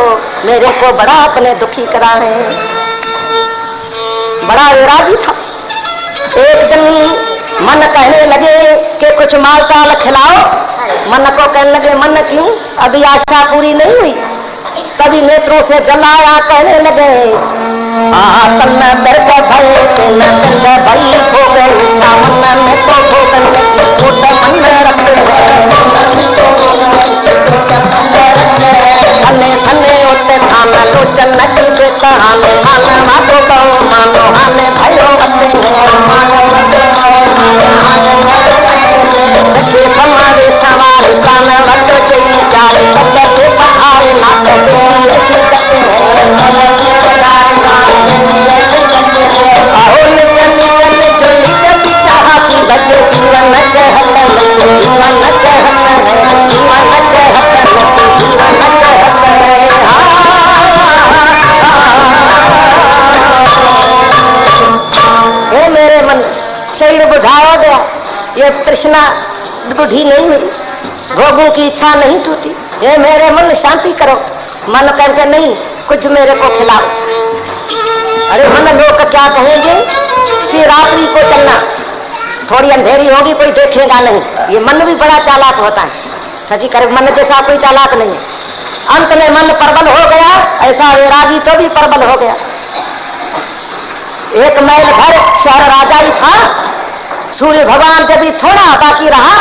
मेरे को बड़ा अपने दुखी करा है। बड़ा वैरागी था। एक दिन मन कहने लगे कि कुछ माल ताल खिलाओ। मन को कहने लगे मन क्यों, अभी आशा पूरी नहीं हुई। कभी नेत्रों से जल आया, कहने लगे तन्न दर्द भय न दर्द भई हो गई मन में तो भोगन मन रख थने थने उते थान लोचन नटी बेटा हाने मान मातो बहु मानो हाने भयो अपने हमारे सवारी प्राण वट चई जाए पत्ते के पहाड़े नाते आओ निकल निकल चली चली चाहती बजे जीवन कहत जीवन कहत जीवन कहत जीवन मेरे मन शरीर बुझाया गया। ये तृष्णा बुढ़ी नहीं हुई, भोगों की इच्छा नहीं टूटी। ये मेरे मन शांति करो। मन करके नहीं, कुछ मेरे को खिलाओ। अरे मन लोग क्या कहेंगे कि रात्रि को चलना, थोड़ी अंधेरी होगी कोई देखेगा नहीं। ये मन भी बड़ा चालाक होता है। सची करे मन जैसा कोई चालाक नहीं। अंत में मन प्रबल हो गया, ऐसा वैरागी तो भी प्रबल हो गया। एक मैल भर शहर राजा ही था, सूर्य भगवान जब भी थोड़ा बाकी रहा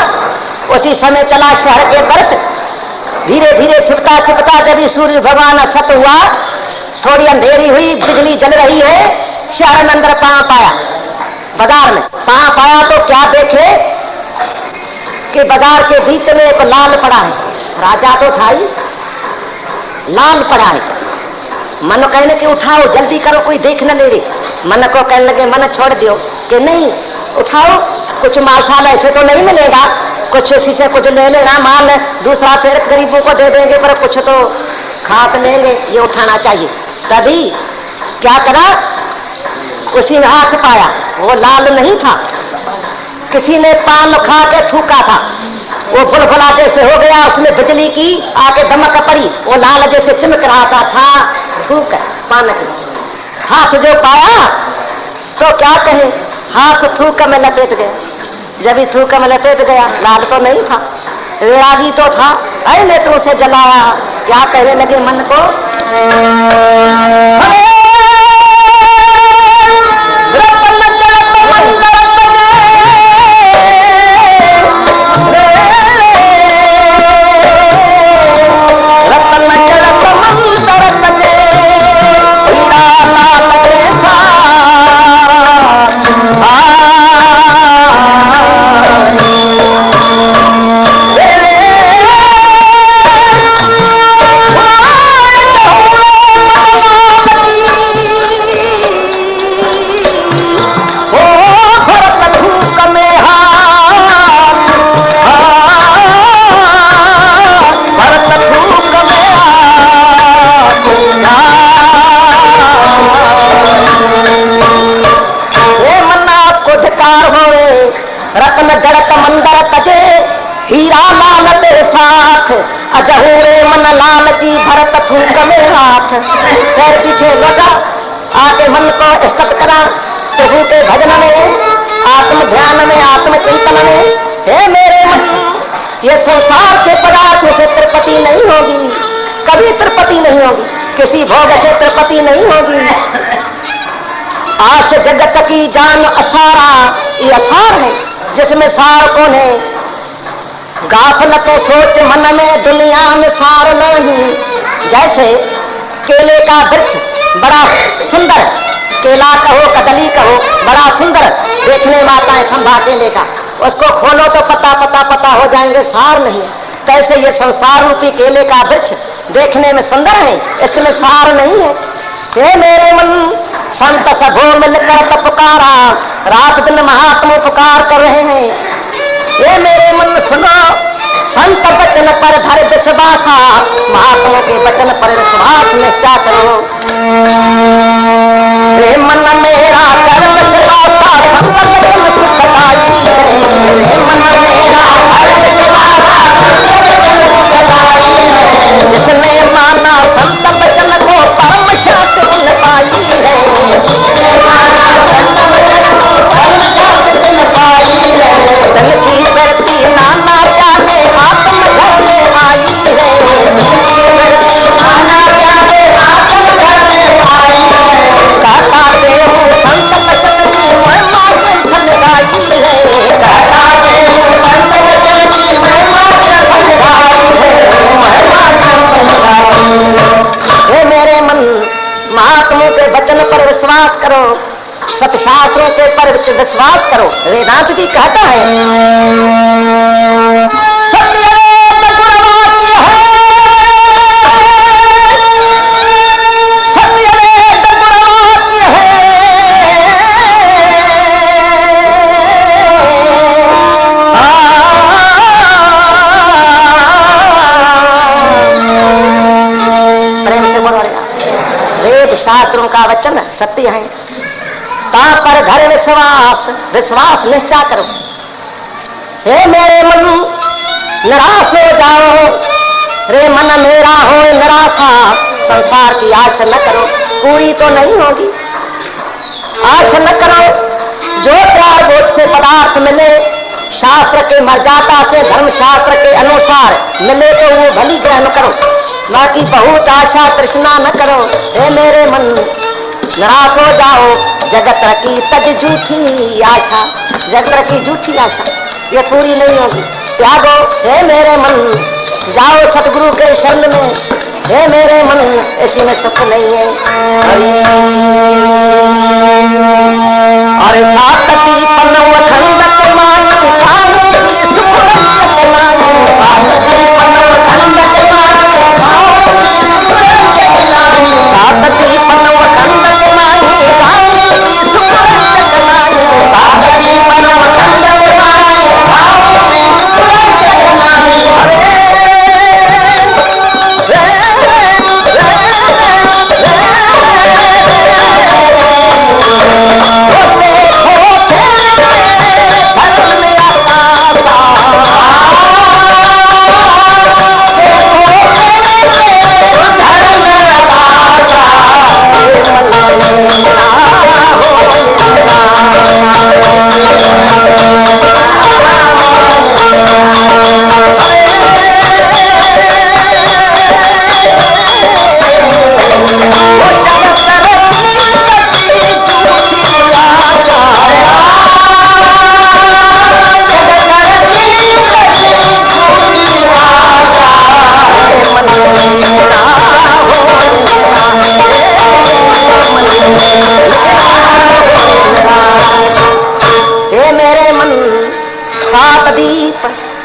उसी समय चला शहर के तरफ। धीरे धीरे छिपता छिपता जब भी सूर्य भगवान अस्त हुआ, थोड़ी अंधेरी हुई, बिजली जल रही है, शहर में अंदर पांव पाया, बाजार में पांव पाया तो क्या देखे कि बाजार के बीच में एक लाल पड़ा है। राजा तो था ही, लाल पड़ा है। मन कहने के उठाओ जल्दी करो, कोई देख न ले रे। मन को कहने लगे मन छोड़ दियो कि नहीं उठाओ, कुछ माल थाल ऐसे तो नहीं मिलेगा, कुछ उसी से कुछ ले लेना माल, दूसरा फिर गरीबों को दे देंगे, पर कुछ तो खा तो लेंगे, ये उठाना चाहिए। तभी क्या करा, उसी में हाथ पाया, वो लाल नहीं था, किसी ने पान खा के थूका था, वो बुलबुला जैसे हो गया, उसमें बिजली की आके दमक पड़ी, वो लाल जैसे चिमक रहा था थूक पान की। हाथ जो पाया तो क्या कहे, हाथ थूक में लपेट गया। जब ही थूक में लपेट गया, लाल तो नहीं था, वैरागी तो था, अरे ने तो उसे जलाया। क्या कहने लगे मन को, रत्न जड़त मंदर तजे हीरा लाल ते साथ, अजहूरे मन लाल की भरत थूक में हाथ। पैर पीछे लगा आके मन को इज्जत करा, प्रभु के भजन में, आत्म ध्यान में, आत्म चिंतन में। हे मेरे मन, ये संसार के पदार्थ से तृप्ति नहीं होगी, कभी तृप्ति नहीं होगी, किसी भोग से तृप्ति नहीं होगी। आश जगत की जान असारा, ये असार है जिसमें सार कौन है। गाफल तो सोच मन में दुनिया में सार नहीं। जैसे केले का वृक्ष बड़ा सुंदर, केला कहो कदली कहो, बड़ा सुंदर देखने में आता है खंभा केले का, उसको खोलो तो पता पता पता हो जाएंगे, सार नहीं। कैसे ये संसार रूपी केले का वृक्ष देखने में सुंदर है, इसमें सार नहीं है। हे मेरे मन, संत सभो मिलकर तो पुकारा, रात दिन महात्मा पुकार कर रहे हैं। ये मेरे मन सुनो, संत वचन पर धर विश्वासा, महात्मा के वचन पर विश्वास निष्ठा करो। हे मन मेरा कर विश्वासा, संत वचन सुखदाई है। हे मन मेरा कर विश्वासा, जिसने माना संत वचन को परम शांति मिल पाई है। धन की धरती नाना जाने आत्म घर में आई है। नाना जाने आत्म घर में आई है। कहता देहूँ संत वचन की महिमा धन गाई है। कहता देहूँ संत वचन की महिमा धन गाई है। महिमा धन गाई। हे मेरे मन, महात्माओं के वचन पर विश्वास करो, सतशास्त्रों के पर विश्वास करो। वेदांत भी कहता है सत्यवेद गुणवाक्य है, सत्यवेद गुणवाक्य है। प्रेम से बोलो, वेद शास्त्रों का वचन सत्य है। पर घर विश्वास, विश्वास निष्ठा करो। हे मेरे मन, निराश हो जाओ, रे मन मेरा हो निराशा। संसार की आश न करो, पूरी तो नहीं होगी। आश न करो, जो प्यार बोध से पदार्थ मिले, शास्त्र के मर्यादा से, धर्म शास्त्र के अनुसार मिले तो वो भली ग्रहण करो, बाकी बहुत आशा तृष्णा न करो। हे मेरे मन, निराश हो जाओ, जगत की तज झूठी आशा, जगत की झूठी आशा ये पूरी नहीं होगी। त्यागो हे मेरे मन, जाओ सतगुरु के शरण में, हे मेरे मन इसी में सुख नहीं है। अरे सातती पन्नव खंड के माई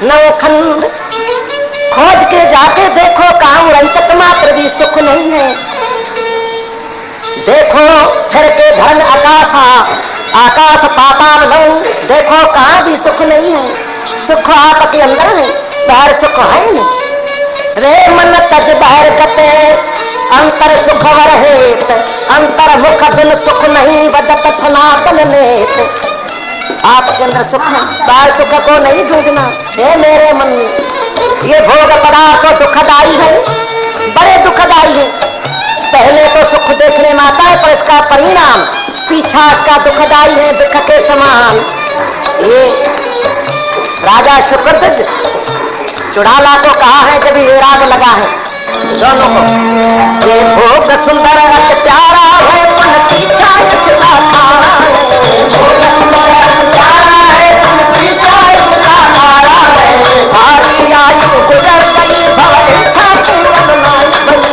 नवखंड खोज के जाके देखो काम रंचक मात्र भी सुख नहीं है। देखो फिर के धर्म आकाशा आकाश पाताल लो, देखो कहाँ भी सुख नहीं है। सुख आपके अंदर है, बाहर सुख है नहीं। रे मन तज बाहर गते अंतर सुख वर हेत, अंतर मुख बिन सुख नहीं बदत सनातन नेत। आपके अंदर सुख है, बाहर सुख को नहीं ढूंढना। हे मेरे मन, ये भोग पदार्थ तो दुखदाई है, बड़े दुखदाई है। पहले तो सुख देखने में आता है, पर इसका परिणाम पीछा इसका दुखदाई है, दुख के समान। ये राजा शुक्रध्वज चुड़ाला को कहा है जब ये राग लगा है दोनों को, ये भोग सुंदर रस प्यारा है, मन पीछा इसका खाना है। भोग सुंदर रस प्यारा है, मन पीछा इसका खाना है। सारी आयु गुजर गई भव इच्छा पूर्ण नाई बनी,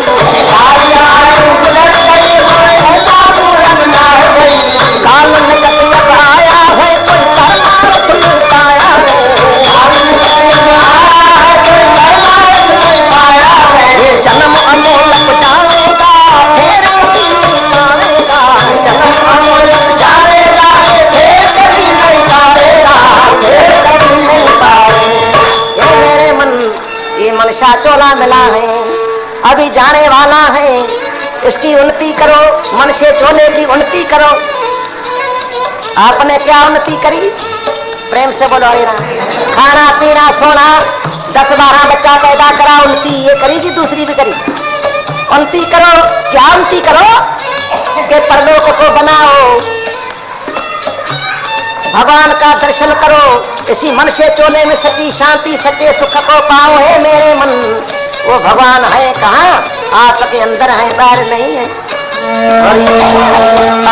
सारी आयु गुजर गई भव इच्छा पूर्ण नाई बनी। काल निकट अब आया है, कोई परमार्थ नहीं पाया है। काल निकट अब आया है, कोई परमार्थ नहीं पाया है। ये जन्म अमोलक जाएगा, फिर कभी नहीं आएगा। जन्म अमोलक जाएगा, फिर कभी नहीं आएगा, फिर कभी नहीं पाएगा। ये मेरे मन, ये मनसा चोला मिला है, अभी जाने वाला है। इसकी उन्नति करो, मन से चोले की उन्नति करो। आपने क्या उन्नति करी? प्रेम से बोलो हरे राम। खाना पीना सोना, 10-12 बच्चा पैदा करा, उन्नति ये करी कि दूसरी भी करी? उन्नति करो। क्या उन्नति करो? कि परलोक को बनाओ, भगवान का दर्शन करो। इसी मन से चोले में सच्ची शांति सच्चे सुख को पाओ। है मेरे मन, वो भगवान है कहाँ? आपके अंदर है, बाहर नहीं है।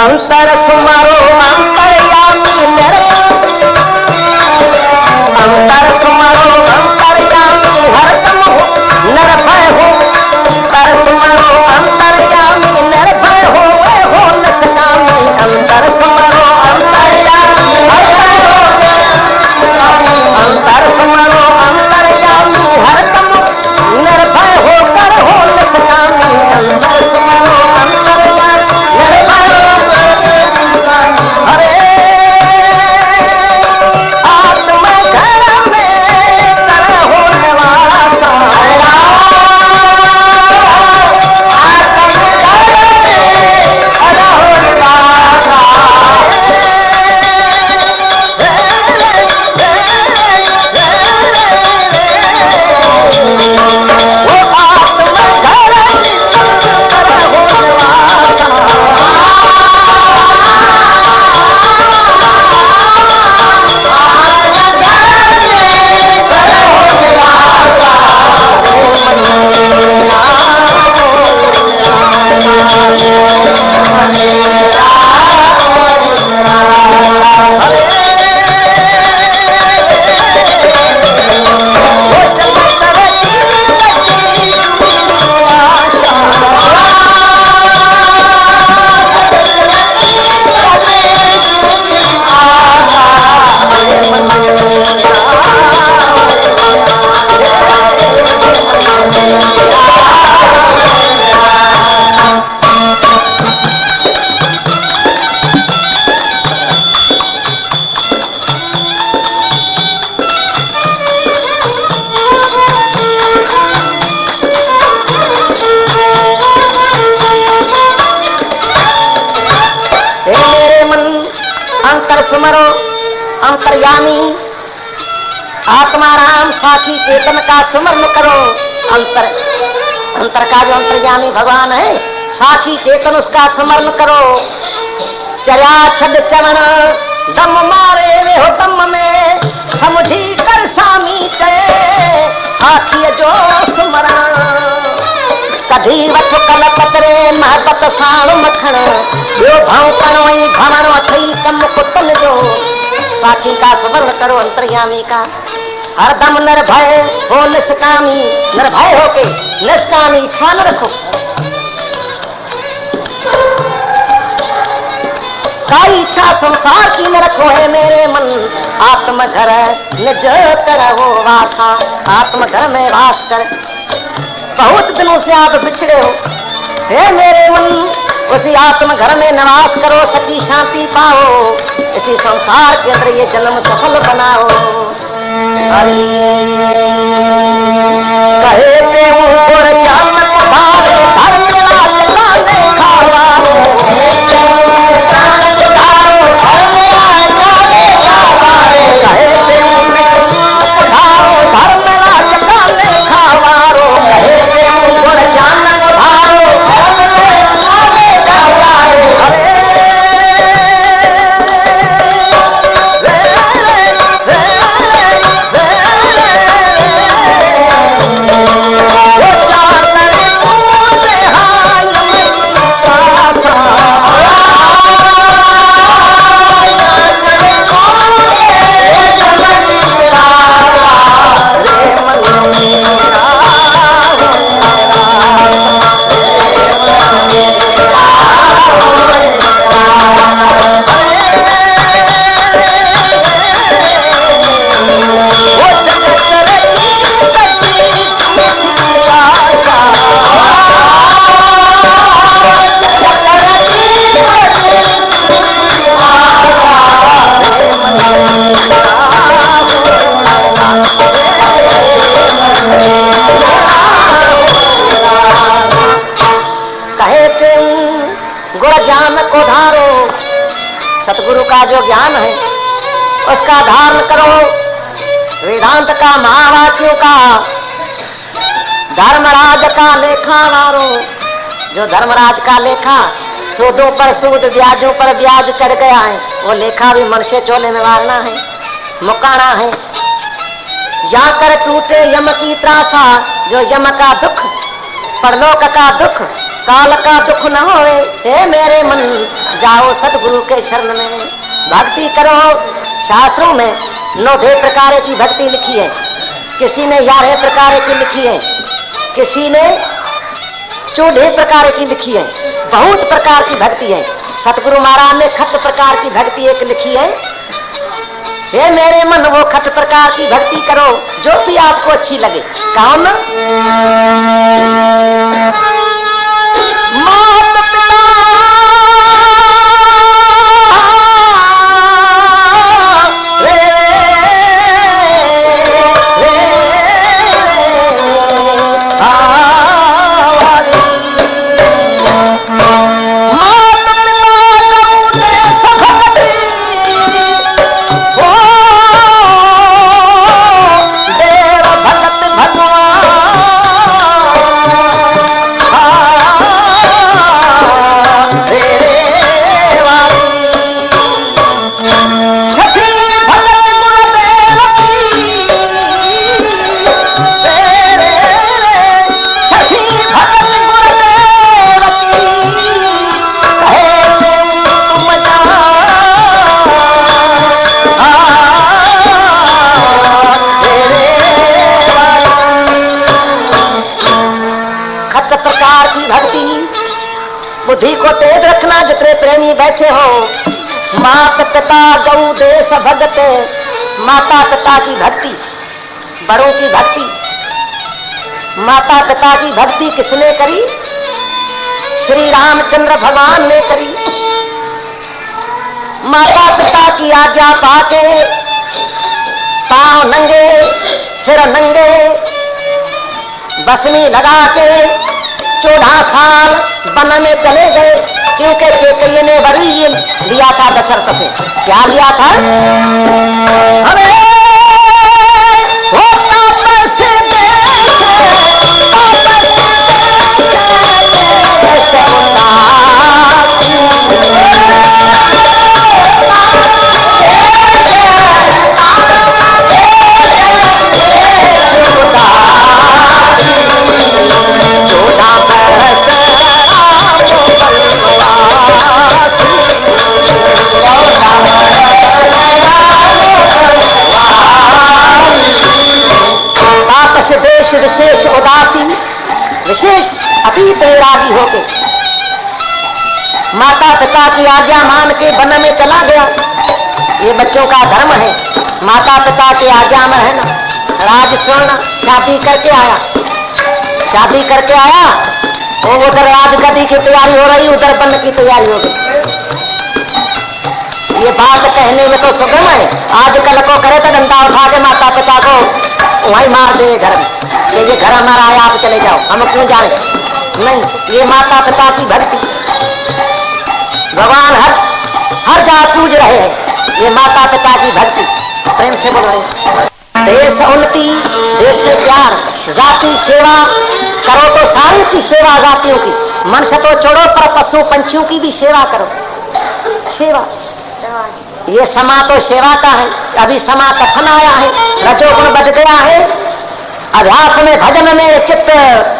अंतर सुमारो अंतर्यामी अंतर सुमारो अंतर्यामी हरदम हो निर्भय हो। अंतर सुमारो अंतर्यामी निर्भय हो नसकामी। अंतर सुमारो अंतर्यामी हरदम हो, अंतर सुमारो अंतर्यामी हरदम निर्भय होकर हो नसकामी। अंतर सुमारो अंतर्यामी निर्भय हो। अरे सुमरो अंतर्यामी आत्मा राम साखी चेतन का सुमरण करो। अंतर का जो अंतर्यामी भगवान है, साखी चेतन उसका स्मरण करो। चया छद चरण दम मारे वे हो दम में, समझी कर स्वामी के साखी जो सुमरण। कधी वठ कल पतरे महबत साण मखण, यो भौंकण वही घमण अथई कम कुतन जो। साखी का स्मरण करो अंतर्यामी का, हरदम निर्भय हो निष्कामी, निर्भय होके निष्कामी इच्छा न रखो। काई इच्छा संसार की न रखो है मेरे मन, आत्म घर निज करो वासा, आत्म घर में वास कर। बहुत दिनों से आप बिछड़े हो, हे मेरे मन उसी आत्म घर में निवास करो, सच्ची शांति पाओ, इसी संसार के अंदर ये जन्म सफल बनाओ। कहे ते ऊपर जान भावे धर्म लाल काले खावारो, कहे ते उठारो धर्म लाल काले खावारो, कहे ते ऊपर जान भारो सतगुरु का जो ज्ञान है उसका धारण करो। वेदांत का महावाक्यों का, धर्मराज का लेखा वारो, जो धर्मराज का लेखा सूदों पर सूद ब्याजों पर ब्याज चढ़ गया है, वो लेखा भी मनुष्य चोले में मारना है, मुकाना है। जाकर टूटे यम की त्रासा, जो यम का दुख, परलोक का दुख, काल का दुख न होए। हे मेरे मन जाओ सतगुरु के शरण में, भक्ति करो। शास्त्रों में 9 प्रकार की भक्ति लिखी है, किसी ने 11 प्रकार की लिखी है, किसी ने 14 प्रकार की लिखी है, बहुत प्रकार की भक्ति है। सतगुरु महाराज ने खट प्रकार की भक्ति एक लिखी है। हे मेरे मन वो खट प्रकार की भक्ति करो जो भी आपको अच्छी लगे। कौन? मात पिता बुद्धि को तेज रखना जितने प्रेमी बैठे हो। माता पिता गौ देश भगत, माता पिता की भक्ति, बड़ों की भक्ति। माता पिता की भक्ति किसने करी? श्री रामचंद्र भगवान ने करी। माता पिता की आज्ञा पाके पांव नंगे सिर नंगे बसनी लगा के 14 साल वन में चले गए, क्योंकि केकई ने वरी ये लिया था दशरथ से। क्या लिया था? अरे देश विशेष उदासी, विशेष अतीत रागी होके माता पिता की आज्ञा मान के वन में चला गया। ये बच्चों का धर्म है, माता पिता की आज्ञा में है ना। राज स्वर्ण शादी करके आया, शादी करके आया, वो उधर राजगद्दी की तैयारी हो रही, उधर वन की तैयारी हो गई। ये बात कहने में तो सुगम है, आजकल को करे तो डंडा उठा के माता पिता को वहीं मार दे घर में, ये घर हमारा आया, आप चले जाओ, हम क्यों जाए। नहीं, ये माता पिता की भक्ति, भगवान हर जगह पूज रहे हैं। ये माता पिता की भक्ति, प्रेम से बोल रहे। देश उन्नति, देश से प्यार, जाति सेवा करो तो सारी की सेवा जातियों की, मनुष्य तो छोड़ो पर पशु पंछियों की भी सेवा करो। सेवा, ये समा तो सेवा का है। अभी समा कथन आया है, रजोगुण बढ़ गया है, अभ्यास में भजन में चित्त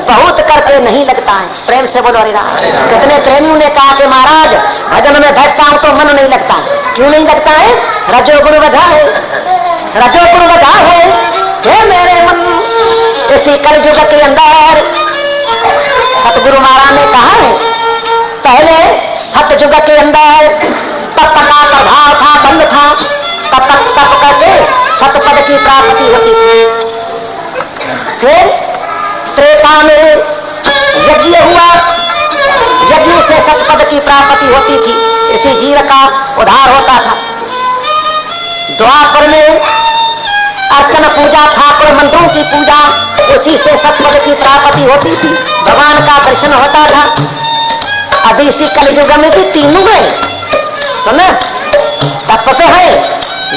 बहुत करके नहीं लगता है। प्रेम से बोलो रे राम। कितने प्रेमियों ने कहा कि महाराज भजन में बैठता हूं तो मन नहीं लगता। क्यों नहीं लगता है? रजोगुण बढ़ा है, रजोगुण बढ़ा है। हे मेरे मन, इसी कलयुग के अंदर सतगुरु महाराज ने कहा है, पहले सतयुग के अंदर तप का प्रभाव था, बंद था, तप करके सतपद की प्राप्ति होती थी। फिर त्रेता में यज्ञ हुआ, यज्ञ से सतपद की प्राप्ति होती थी, इसी जीव का उद्धार होता था। द्वापर में अर्चन पूजा, ठाकुर मंत्रों की पूजा, उसी से सतपद की प्राप्ति होती थी, भगवान का दर्शन होता था। अभी इसी कलयुग में भी तीनों है, सुना, तप तो है,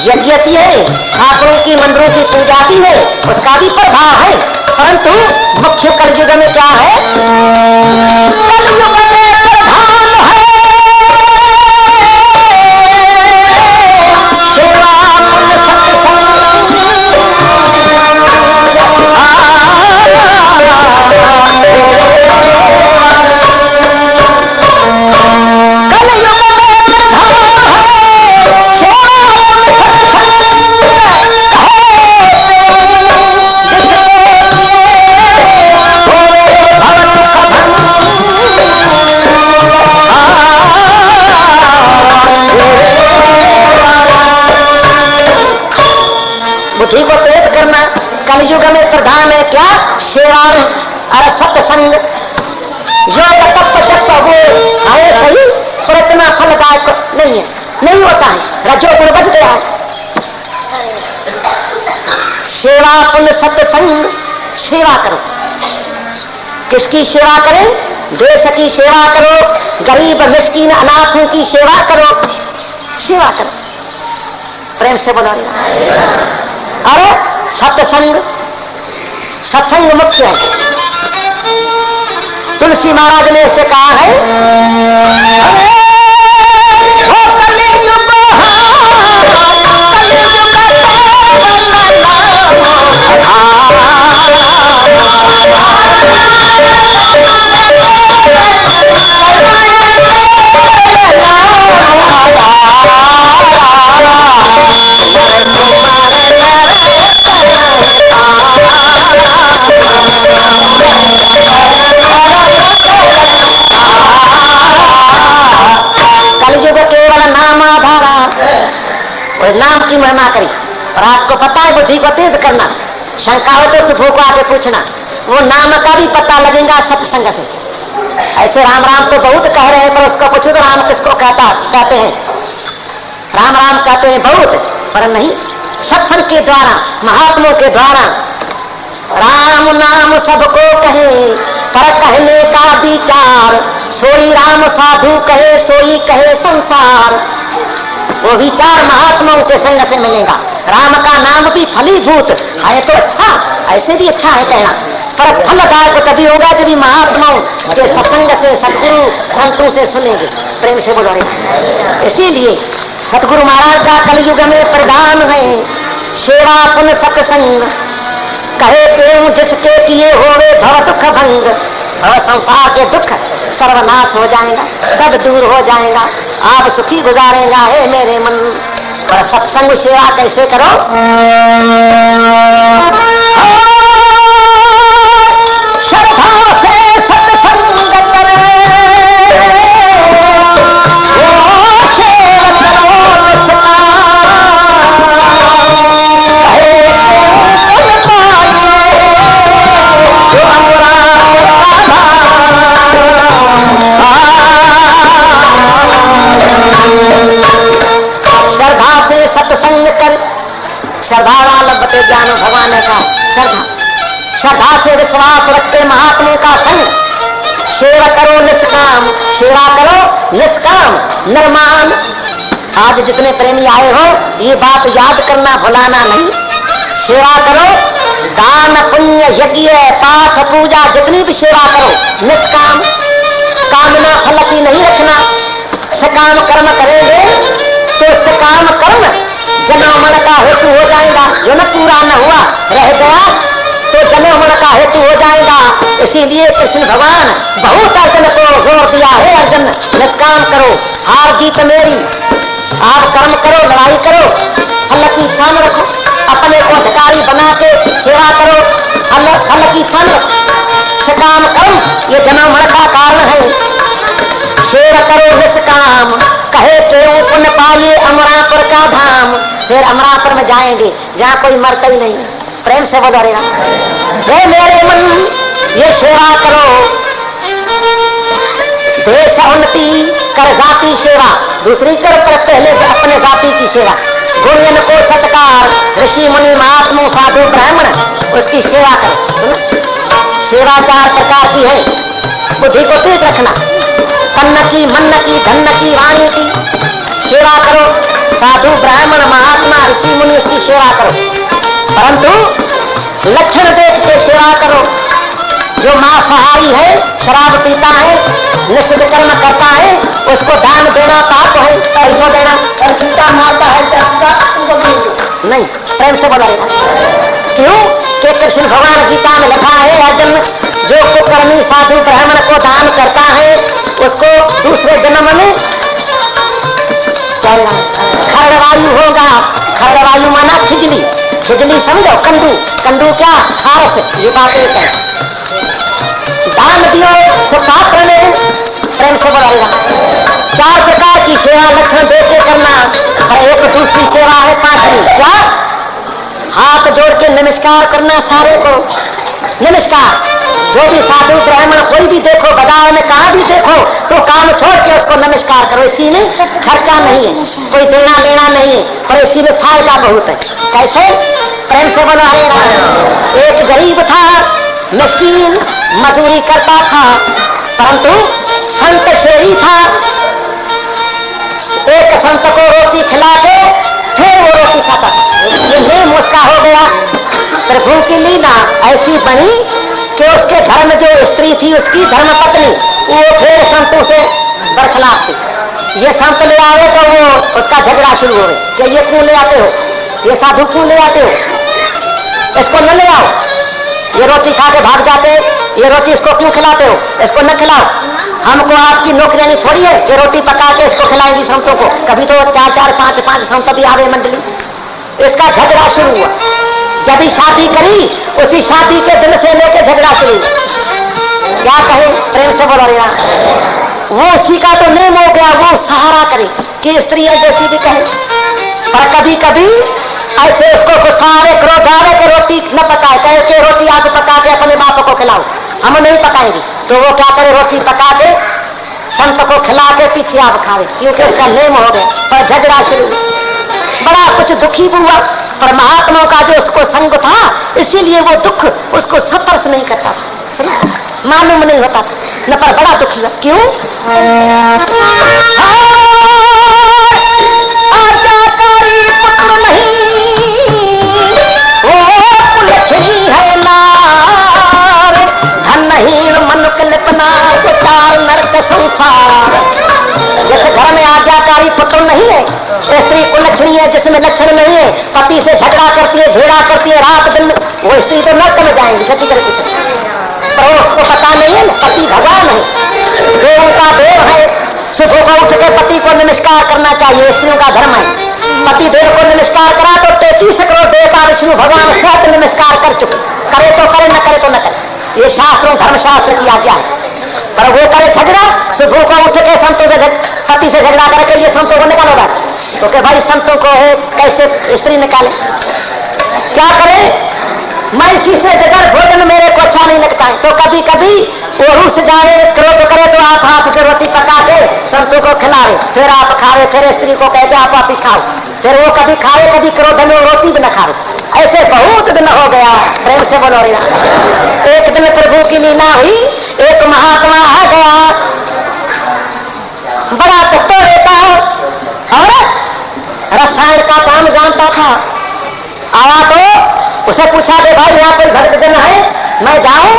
यज्ञ की है, ठाकुरों की मंदिरों की पूजा की है, उसका भी प्रभाव है, परंतु मुख्य कलयुग में क्या है? कलयुग में प्रधान है सेवा पुण्य सत्संग। बुद्धि को तेज करना। कलयुग में प्रधान है क्या? सेवा और सत्संग। योग तप जप वो आए सही, पर इतना फलदायक नहीं है, नहीं होता है, रजोगुण बच गया है। सेवा पुण्य सत्संग, सेवा करो। किसकी सेवा करें? देश की सेवा करो, गरीब मिस्कीन अनाथों की सेवा करो, सेवा करो। प्रेम से बोला। अरे सत्संग, सत्संग मुख्य है। तुलसी महाराज ने इसे कहा है, नाम की महिमा करी। और आपको पता है बुद्धि को तेज करना, शंका हो तो सुफो को आके पूछना, वो नाम का भी पता लगेगा सत्संग से। ऐसे राम राम तो बहुत कह रहे हैं, पर उसको पूछो तो राम किसको कहते हैं? राम राम कहते हैं बहुत, पर नहीं, सत्संग के द्वारा, महात्माओं के द्वारा। राम नाम सबको कहे, पर कहने का विचार सोई राम साधु कहे, सोई कहे संसार। वो भी 4 महात्माओं के संग से मिलेगा। राम का नाम भी फलीभूत है तो अच्छा, ऐसे भी अच्छा है कहना, पर फलदायक तभी होगा जब महात्माओं के सत्संग से, सदगुरु संतों से सुनेंगे, प्रेम से बोलेंगे। इसीलिए सतगुरु महाराज का कलयुग में प्रधान है सेवा पुन सत्संग। कहे क्यों जिसके किए होवे भव दुख भंग। भव संसार के दुख सर्वनाश हो जाएगा, सब दूर हो जाएगा, आप सुखी गुजारेगा है मेरे मन। पर सत्संग सेवा कैसे करो? श्रद्धा से सत्संग करे, सत्संग कर। श्रद्धा वाला बते ज्ञान भगवान का श्रद्धा, श्रद्धा से विश्वास रखते महात्मा का संग। सेवा करो निष्काम, सेवा करो निष्काम निर्माण। आज जितने प्रेमी आए हो ये बात याद करना, भुलाना नहीं। सेवा करो, दान पुण्य यज्ञ पाठ पूजा जितनी भी सेवा करो निष्काम, कामना फल की नहीं रखना। सकाम कर्म करेंगे तो सकाम कर्म जन्म मन का हेतु हो जाएगा। जो न पूरा न हुआ रह गया तो जन्म मन का हेतु हो जाएगा। इसीलिए कृष्ण भगवान बहुत अर्जुन को जोर दिया है, अर्जुन निष्काम करो, हार जीत मेरी। आप कर्म करो, लड़ाई करो, फल की इच्छा न रखो। अपने को अधिकारी बना के सेवा करो, फल की इच्छा न रखो। सकाम कर्म ये जन्म मन का कारण है। सेवा करो निष्काम, कहे क्यों पुण्य पाइए अमरापुर का धाम। फिर अमरापुर में जाएंगे जहाँ कोई मरता ही नहीं। प्रेम से बोलो रे मेरे मन ये सेवा करो। देश उन्नति कर जाति सेवा, दूसरी कर पर पहले अपने जाति की सेवा। गुणियन को सत्कार, ऋषि मुनि महात्मा साधु ब्राह्मण उसकी सेवा करो। सेवा 4 प्रकार की है, बुद्धि को तेज रखना। तन्न की, मन की, धन की, वाणी की सेवा करो। साधु ब्राह्मण महात्मा ऋषि मुनि उसकी सेवा करो, परंतु लक्षण देख के सेवा करो। जो मांसाहारी है, शराब पीता है, निषिद्ध कर्म करता है, उसको दान देना पाप है, पैसों देना। गीता मारता है नहीं, प्रेम से बोलेगा। क्यों कि कृष्ण भगवान गीता में लिखा है, अर्जुन जो कुकर्मी साधु ब्राह्मण को दान करता है उसको दूसरे जन्म में खरवायु होगा। खरवायु माना खिजली, खिजली समझो, कंदू, कंदू क्या खारस, ये बात एक है। दान दियो सुपात्र में, प्रेम से बोलेगा। 4 प्रकार की सेवा लक्षण देख के करना। और एक दूसरी सेवा है 5वीं, क्या? हाथ जोड़ के नमस्कार करना सारे को। नमस्कार, जो भी साधु ब्राह्मण कोई भी देखो, बाजार में कहाँ भी देखो तो काम छोड़ के उसको नमस्कार करो। इसी में खर्चा नहीं है, कोई देना लेना नहीं है, पर इसी में फायदा बहुत है। कैसे? प्रेम से बोला है। एक गरीब था, मिस्कीन, मजदूरी करता था, परंतु संत शेरी था। एक संत को रोटी खिला के फिर वो रोटी खाता था। ये नेम उसका हो गया। प्रभु की लीला ऐसी बनी कि उसके घर में जो स्त्री थी उसकी धर्म पत्नी वो फिर संतों से बरखलाफ थी। ये संत ले आए तो वो उसका झगड़ा शुरू हो गया कि ये क्यों ले आते हो, ये साधु क्यों ले आते हो, इसको न ले आओ। ये रोटी खा के भाग जाते, ये रोटी इसको क्यों खिलाते हो, इसको न खिलाओ। हमको आपकी नौकरानी थोड़ी है ये रोटी पका के इसको खिलाएंगी संतों को। कभी तो 4-4, 5-5 संत भी आवे मंडली। इसका झगड़ा शुरू हुआ। जब ही शादी करी उसी शादी के दिन से लेकर झगड़ा शुरू हुआ। क्या कहे? प्रेम से बोलो रे। वो उसी का तो नेम हो गया, वो सहारा करे कि स्त्री जैसी भी कहे। पर कभी कभी ऐसे उसको गुस्सा आवे, क्रोध आवे कि रोटी न पकाए, कहे कि रोटी आज पका के अपने बाप को खिलाओ, हम नहीं पकाएंगे। तो वो क्या करे, रोटी पका के संत को खिला के पीछे आप खावे, क्योंकि उसका नेम हो गया। पर झगड़ा शुरू, बड़ा कुछ दुखी हुआ। पर महात्माओं का जो उसको संग था, इसीलिए वो दुख उसको स्पर्श नहीं करता था। सुना? मालूम नहीं होता था न, पर बड़ा दुखी हुआ। क्यों? आज्ञाकारी पुत्र नहीं, वो कुलछनी है नार, धनहीन मनुख लिपना विचार नरक संसार। जैसे घर में आज्ञाकारी पुत्र नहीं है, स्त्री कुलक्षणी है जिसमें लक्षण नहीं है, पति से झगड़ा करती है, झेड़ा करती है रात दिन, वो स्त्री तो नरक में जाएंगी सच्ची कर कुछ, पर उसको पता नहीं है ना पति भगवान है। देवों का देव है, सुबह को उठ के पति को नमस्कार करना चाहिए, स्त्रियों का धर्म है। पति देव को नमस्कार करा तो 33 करोड़ देवता विष्णु भगवान स्वयं नमस्कार कर चुके, करे तो करे न करे तो न करे, ये शास्त्रों धर्मशास्त्र की आज्ञा है। पर वो करे झगड़ा, सुबह को उठ के संतों से पति से झगड़ा करके ये संतों को निकालोगा तो क्या भाई संतों को कैसे स्त्री निकाले? क्या करे? मैं इसी से जगह भोजन मेरे को अच्छा नहीं लगता है, तो कभी कभी वो रुस जाए, क्रोध करे तो आप हाथ के रोटी पका के संतों को खिलाए, फिर आप खाए, फिर स्त्री को कहते आप ही खाओ, फिर वो कभी खाए, कभी क्रोध में रोटी भी न खाए। ऐसे बहुत दिन हो गया, प्रेम से बोलो रे। एक दिन प्रभु की लीला हुई, एक महात्मा आ गया, बड़ा तत्व रहता है और रसायन का काम जानता था। आया तो उसे पूछा कि भाई यहाँ कोई भक्त जन है, मैं जाऊं?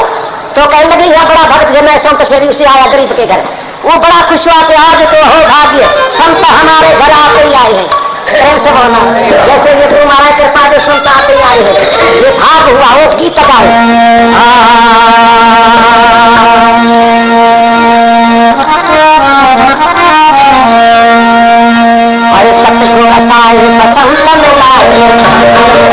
तो कहने लगी यहाँ बड़ा भक्त जन है, संत शेरी उसी आया गरीब के घर। वो बड़ा खुश हुआ कि आज तो हो भाग्य, संत हमारे घर आते ही आए हैं। प्रेम से बोलना, जैसे ये गुरु महाराज कृपा जो संत आते ही आए हैं, ये भाग हुआ, वो गीत गाए। अरे सतगुरु रसाए संत मिलाए, संत मिलाए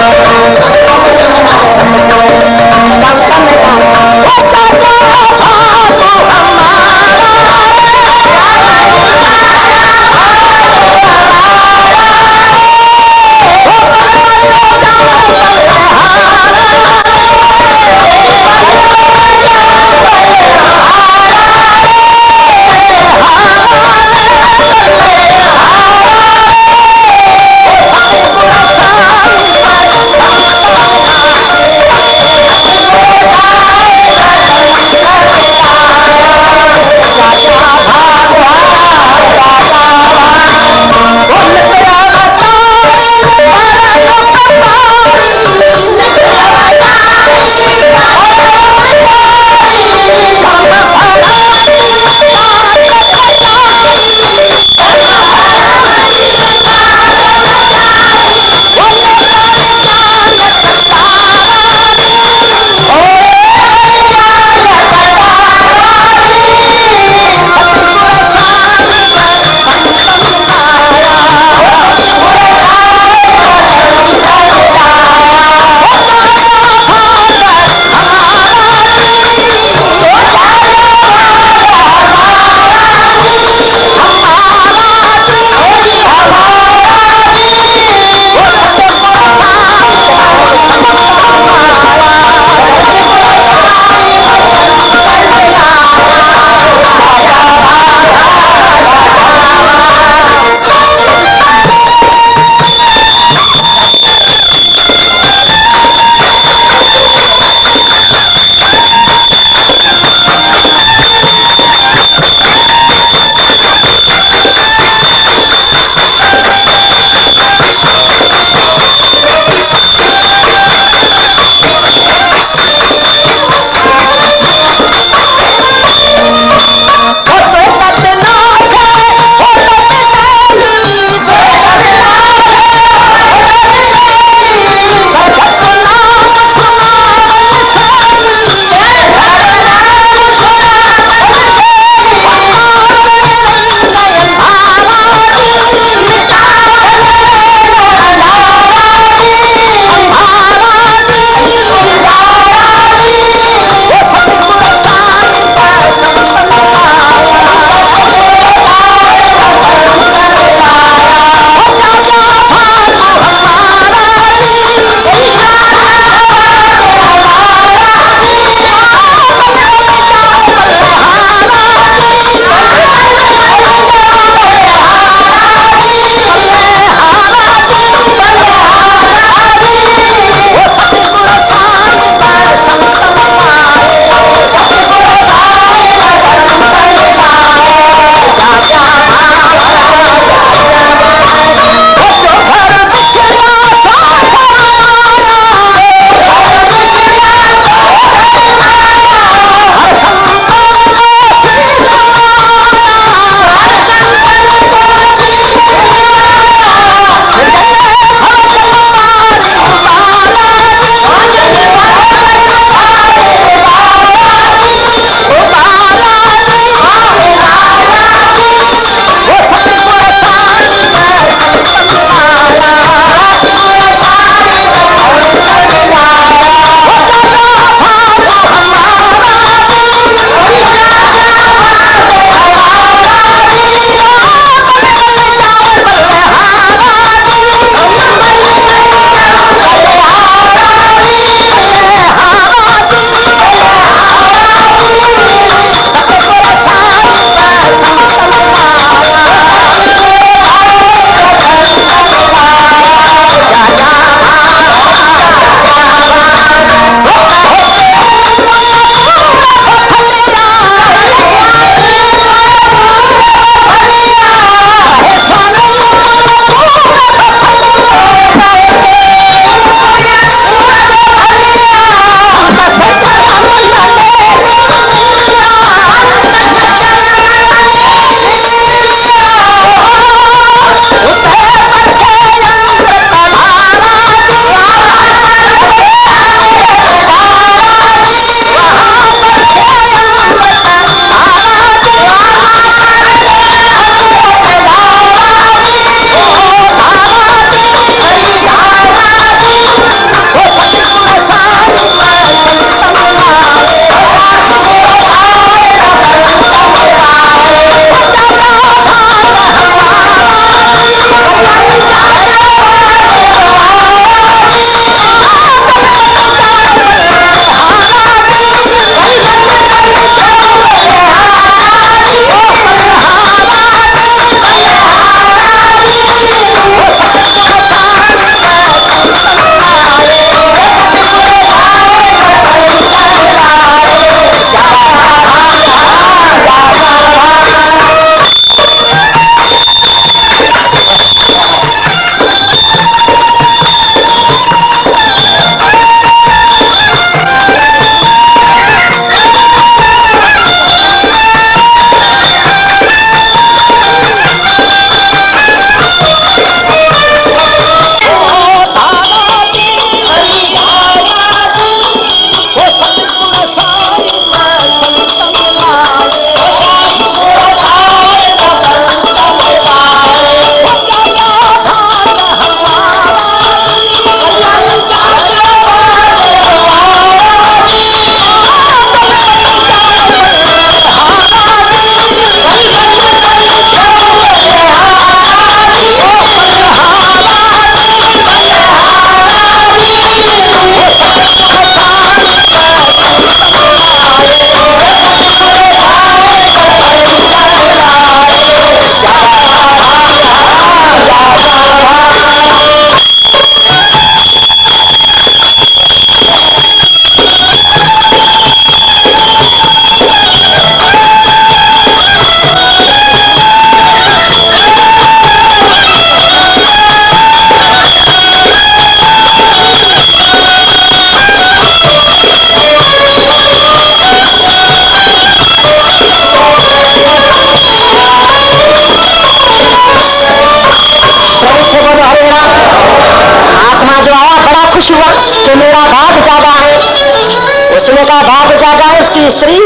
रोती स्त्री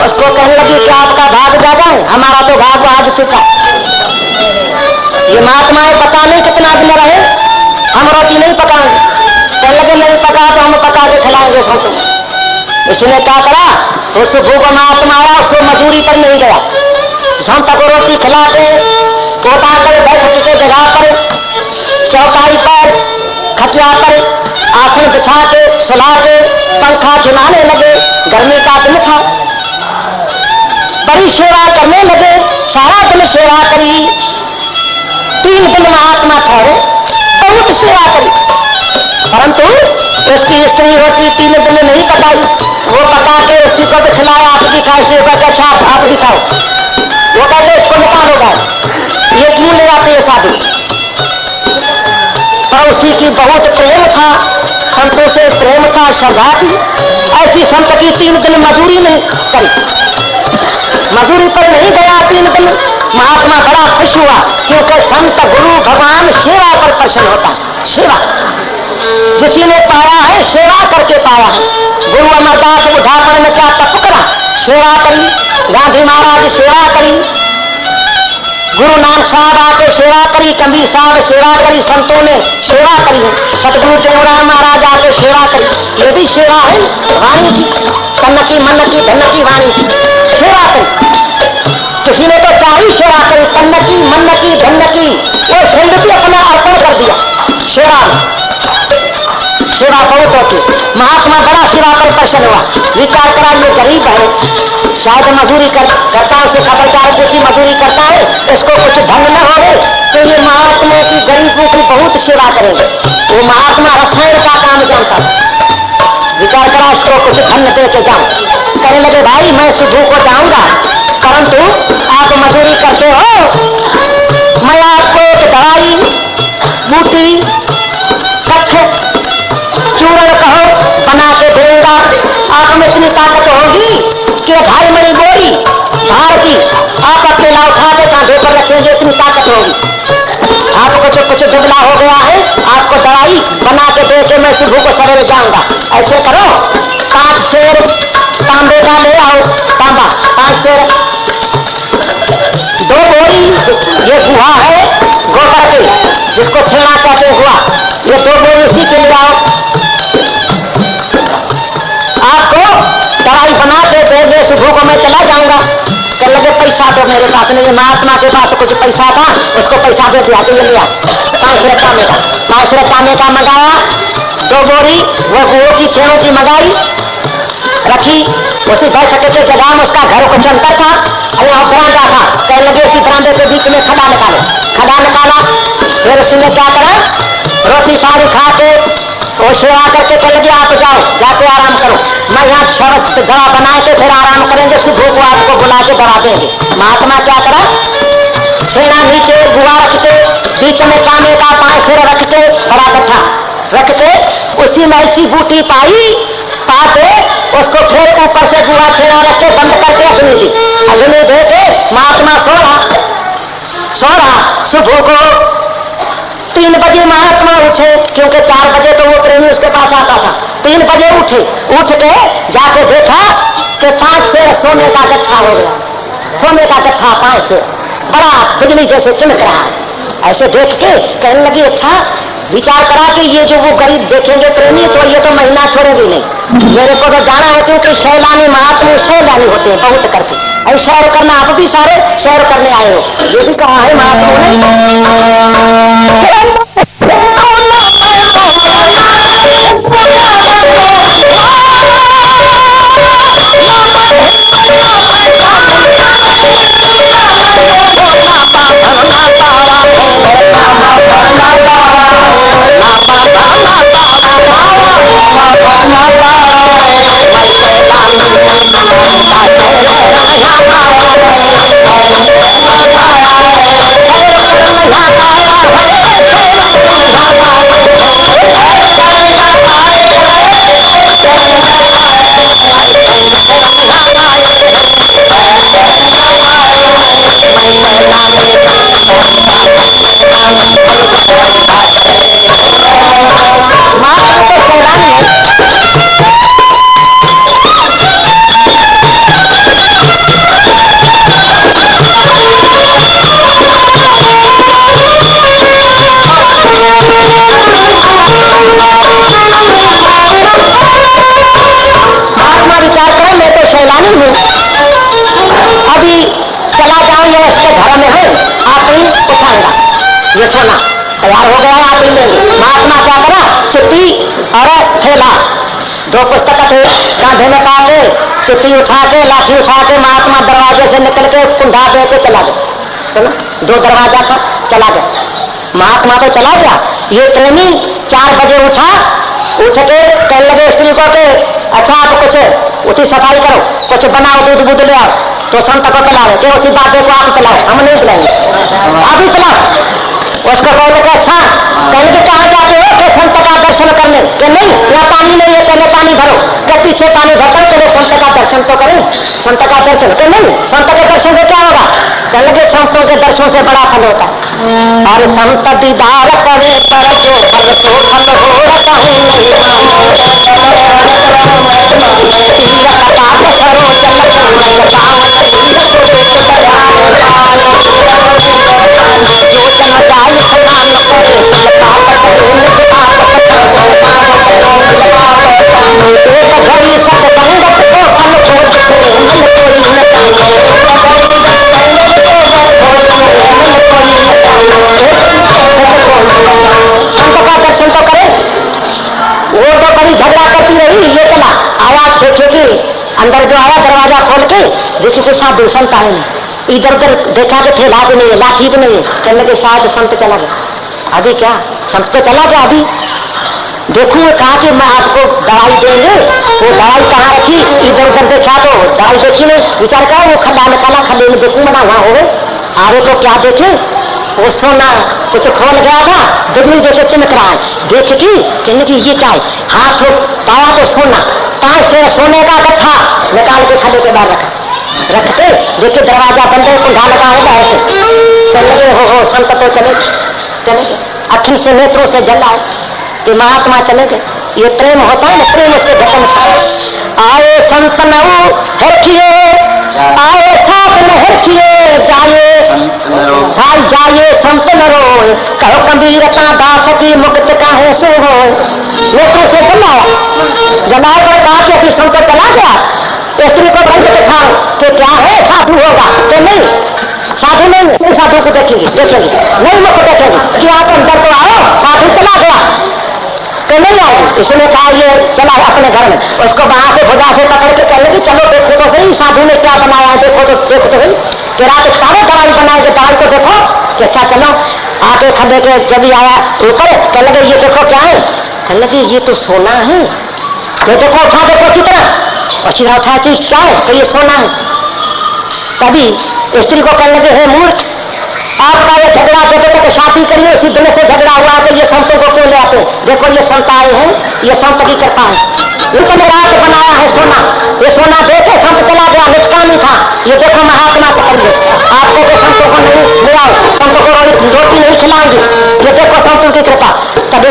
उसको कहने लगी कि आपका भाग ज्यादा है, हमारा तो भाग आज टूटा। ये महात्माएं पता नहीं कितना दिन रहे, हम रोटी नहीं पकाएंगे। कहने लगे नहीं पका तो हम पका के खिलाएंगे तुमको। इसने क्या करा, उस भूख महात्मा आया, उसको मजूरी पर नहीं गया, हम तक रोटी खिला के पोता कर बैठ के जगह पर, चौपाई पर, खटिया पर आसन बिछा के सुला के पंखा झुलाने लगे। गर्मी का दिन था, बड़ी सेवा करने लगे, सारा दिन सेवा करी। 3 दिन महात्मा ठहरे, बहुत सेवा करी, परंतु उसकी स्त्री रोटी 3 दिन में नहीं पकाई। वो पका के उसी को भी खिलाया, आपकी खाई से अच्छा आप भी खाओ। वो कहते इसको निकाल होगा, ये क्यों ले आते हैं साधु। पर उसी की बहुत प्रेम था, संतों से प्रेम था, श्रद्धा थी। ऐसी संत की 3 दिन मजूरी नहीं करी, मजूरी पर नहीं गया 3 दिन। महात्मा बड़ा खुश हुआ, क्योंकि संत गुरु भगवान सेवा पर प्रसन्न होता है। सेवा जिसी ने पाया है, सेवा करके पाया है। गुरु अमरदास उठापन में क्या तप करा, सेवा करी। गांधी महाराज सेवा करी, गुरु नानक साहब आके सेवा करी, कबीर साहब सेवा करी, संतों ने सेवा करी है। सतगुरु टेंगड़ा महाराज आके सेवा करी, ये भी सेवा है वाणी की, तन की मन की धन की वाणी की सेवा करी। किसी ने तो चाही सेवा करी, तन की मन की धन की, वो शरीर भी अपना अर्पण कर दिया सेवा में। सेवा बहुत होती। महात्मा बड़ा सेवा पर प्रसन्न हुआ, विचार करा ये गरीब है, शायद मजूरी करता है, उसे खबरदार देखी मजूरी करता है, इसको कुछ धन न हो तो ये महात्मा की गरीबों की बहुत सेवा करेंगे। वो महात्मा रसायन का काम जानता है, विचार करा इसको कुछ धन दे के जाऊं। कहने लगे भाई मैं सुबह को जाऊंगा, परंतु आप मजूरी करते हो, मैं आपको एक दवाई बूटी कच्छ चूरण कहो बना के देगा। आप में इतनी ताकत होगी कि भाई मणि बोरी भार की आप अकेला उठा के कांधे पर रखेंगे, इतनी ताकत होगी। आपको कुछ दुबला हो गया है, आपको दवाई बना के दे के मैं सुबह को सवेरे जाऊंगा। ऐसे करो 5 शेर तांबे का ले आओ, तांबा 5 शेर, 2 बोरी ये गुहा है गोबर की जिसको छेड़ा कहते हुआ, ये 2 बोरी उसी के लिए आओ। आपको दवाई बना के दे सुबह को मैं चला जाऊंगा। कल लगे पैसा तो मेरे पास नहीं, महात्मा के पास कुछ पैसा था, उसको पैसा दे दिया, ये लिया 5 रत्ता में का, 5 रत्ता में का मंगाया। 2 बोरी वो गुहो की छेड़ों की मंगाई, रखी उसी घर सके के जगह में। उसका घर कुछ अंतर था, बरामदा था। कहने लगे इसी बरामदे के बीच में खड़ा निकालो, खड़ा निकाला। फिर उसने क्या करा, रोटी सारी खा के वो सेवा करके कह लगे आप जाओ, जाके आराम करो, मैं यहाँ शरत दवा बना के फिर आराम करेंगे, सुबह को आपको बुला के दवा देंगे। महात्मा क्या करा, छेना नीचे गुआ रखते, बीच में कामे का 5 सिर रखते, बड़ा गट्ठा रखते, उसी में ऐसी बूटी पाई, पाते उसको फिर ऊपर से गुआ छेना रख के बंद करके अग्नि दी। अग्नि दे के महात्मा सो रहा। सुबह को 3 बजे महात्मा उठे, क्योंकि 4 बजे तो वो प्रेमी उसके पास आता था। 3 बजे उठे, उठ के जाके देखा कि 5 शेर सोने का गट्ठा हो गया, सोने का गट्ठा 5 शेर, बड़ा बिजली जैसे चमक रहा है। ऐसे देख के कहने लगी अच्छा, विचार करा कि ये जो वो गरीब देखेंगे प्रेमी तो ये तो महीना छोड़ेगी नहीं, मेरे को तो जाना है, क्योंकि शैलानी महात्मा शैलानी होते हैं बहुत करके। अरे शहर करना, आप भी सारे शहर करने आए हो, ये भी कहा है महात्मा ने। नहीं लेंगे। महात्मा क्या करा, चिट्ठी और थैला, 2 पुस्तक थे कांधे में काटे, चिट्ठी उठा के लाठी उठा के महात्मा दरवाजे से निकल के कुंडा दे के चला गया। सुनो, 2 दरवाजा था, चला गया। महात्मा तो चला गया, ये प्रेमी 4 बजे उठा, उठ के कहने लगे स्त्री को के अच्छा आप कुछ उठी सफाई करो, कुछ बनाओ, दूध बूध ले आओ। तो संत को पिलावे कि उसी बात को आप पिलाओ, हम नहीं पिलाएंगे, आप ही पिलाओ। उसको कहने के अच्छा कहने के कहाँ जाते हो, कि संत का दर्शन करने, कि नहीं यहाँ पानी नहीं है, पहले पानी भरो, कि पीछे पानी भरकर पहले संत का दर्शन तो करें, संत का दर्शन, कि नहीं संत के दर्शन से क्या होगा, कहने लगे संतों के दर्शन से बड़ा फल होता है। और संत दीदार करे पर जो फल सो फल हो रहा अंदर जो आया दरवाजा खोल के देखे कि साधु संत आए नहीं, इधर उधर देखा कि थैला भी नहीं है, लाठी भी नहीं है, कहने लगे शायद संत चला गया। अभी क्या संत तो चला गया, अभी देखूं कहा कि मैं आपको दवाई देंगे, वो दवाई कहाँ रखी, इधर उधर देखा तो दवाई देखी नहीं, विचार करा वो खड्डा निकाला, खड्डे में देखूं बना वहां हो गए। आगे तो क्या देखे, वो सोना कुछ खोल गया था, बिजली जैसे चमक रहा है, देख की कहने की ये क्या है, हाथ पाया तो सोना, 5 से सोने का गट्ठा निकाल के खड्डे के बाहर रखते देखे दरवाजा बंद है, कुंडा लगा होगा ऐसे, चले हो संत तो चले अखी से नेत्रों से जल आए कि महात्मा चले गए। ये प्रेम होता है ना, प्रेम उससे घटन आए संत नऊ हरखिए, आए साथ न हरखिए जाए, भाई जाए संत न रोए, कहो कबीरता दास की मुक्त काहे सो होए। नेत्रों से जलाया कर कहा कि अभी संत चला गया, स्त्री को बंद दिखाओ कि क्या है, साधु होगा कि नहीं, साधु नहीं, साधु को देखेंगे नहीं, मुख देखेंगे कि आप अंदर को आओ, साधु चला गया तो नहीं आएगी। इसने कहा ये चला अपने घर में, उसको वहां से भुजा से पकड़ के कहने की चलो देखो तो सही साधु ने क्या बनाया है, देखो तो सही कि रात सारे दवाई बनाए, जो दवाई को देखो कि अच्छा चलो। आके खड्डे के जब आया ऊपर कहने लगे ये देखो क्या है, कहने लगे ये तो सोना है, ये देखो उठा देखो कितना, और सीधा उठा चीज क्या है, तो ये सोना है। तभी स्त्री को कहने लगे हे मूर्ख, आपका ये झगड़ा जब तक शादी करिए उसी दिन से झगड़ा हुआ तो ये संतों को क्यों ले आते, देखो ये संत आए हैं, ये संत की कृपा है, इतने रात बनाया है सोना, ये सोना देखे संत चला गया, निष्कामी था, ये देखो महात्मा से करिए, आपको तो संतों को नहीं मिलाओ, संतों को रोटी नहीं खिलाएंगे, ये देखो संतों की कृपा। तभी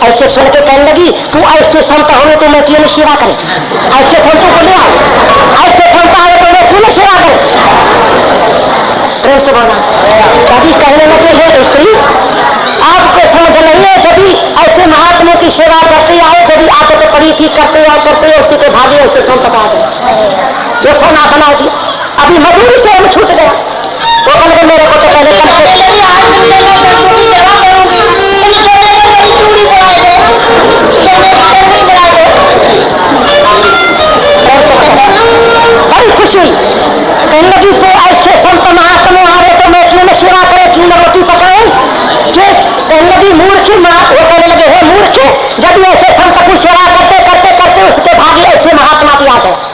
ऐसे सुन के कहने लगी तू ऐसे संत हो तो मैं क्यों नहीं सेवा करें, ऐसे संतों को ले आओ, ऐसे संत आए तो मैं क्यों नहीं सेवा करें, प्रेम से बोला। कभी कहने लगे हे स्त्री आपको समझ नहीं है, सभी ऐसे महात्मा की सेवा करते आए, कभी आदत पड़ी थी करते उसी के भागे उसे संत आ गए, जो सोना बना दिया, अभी मजदूरी से हम छूट गया। वो कल मेरे को तो पहले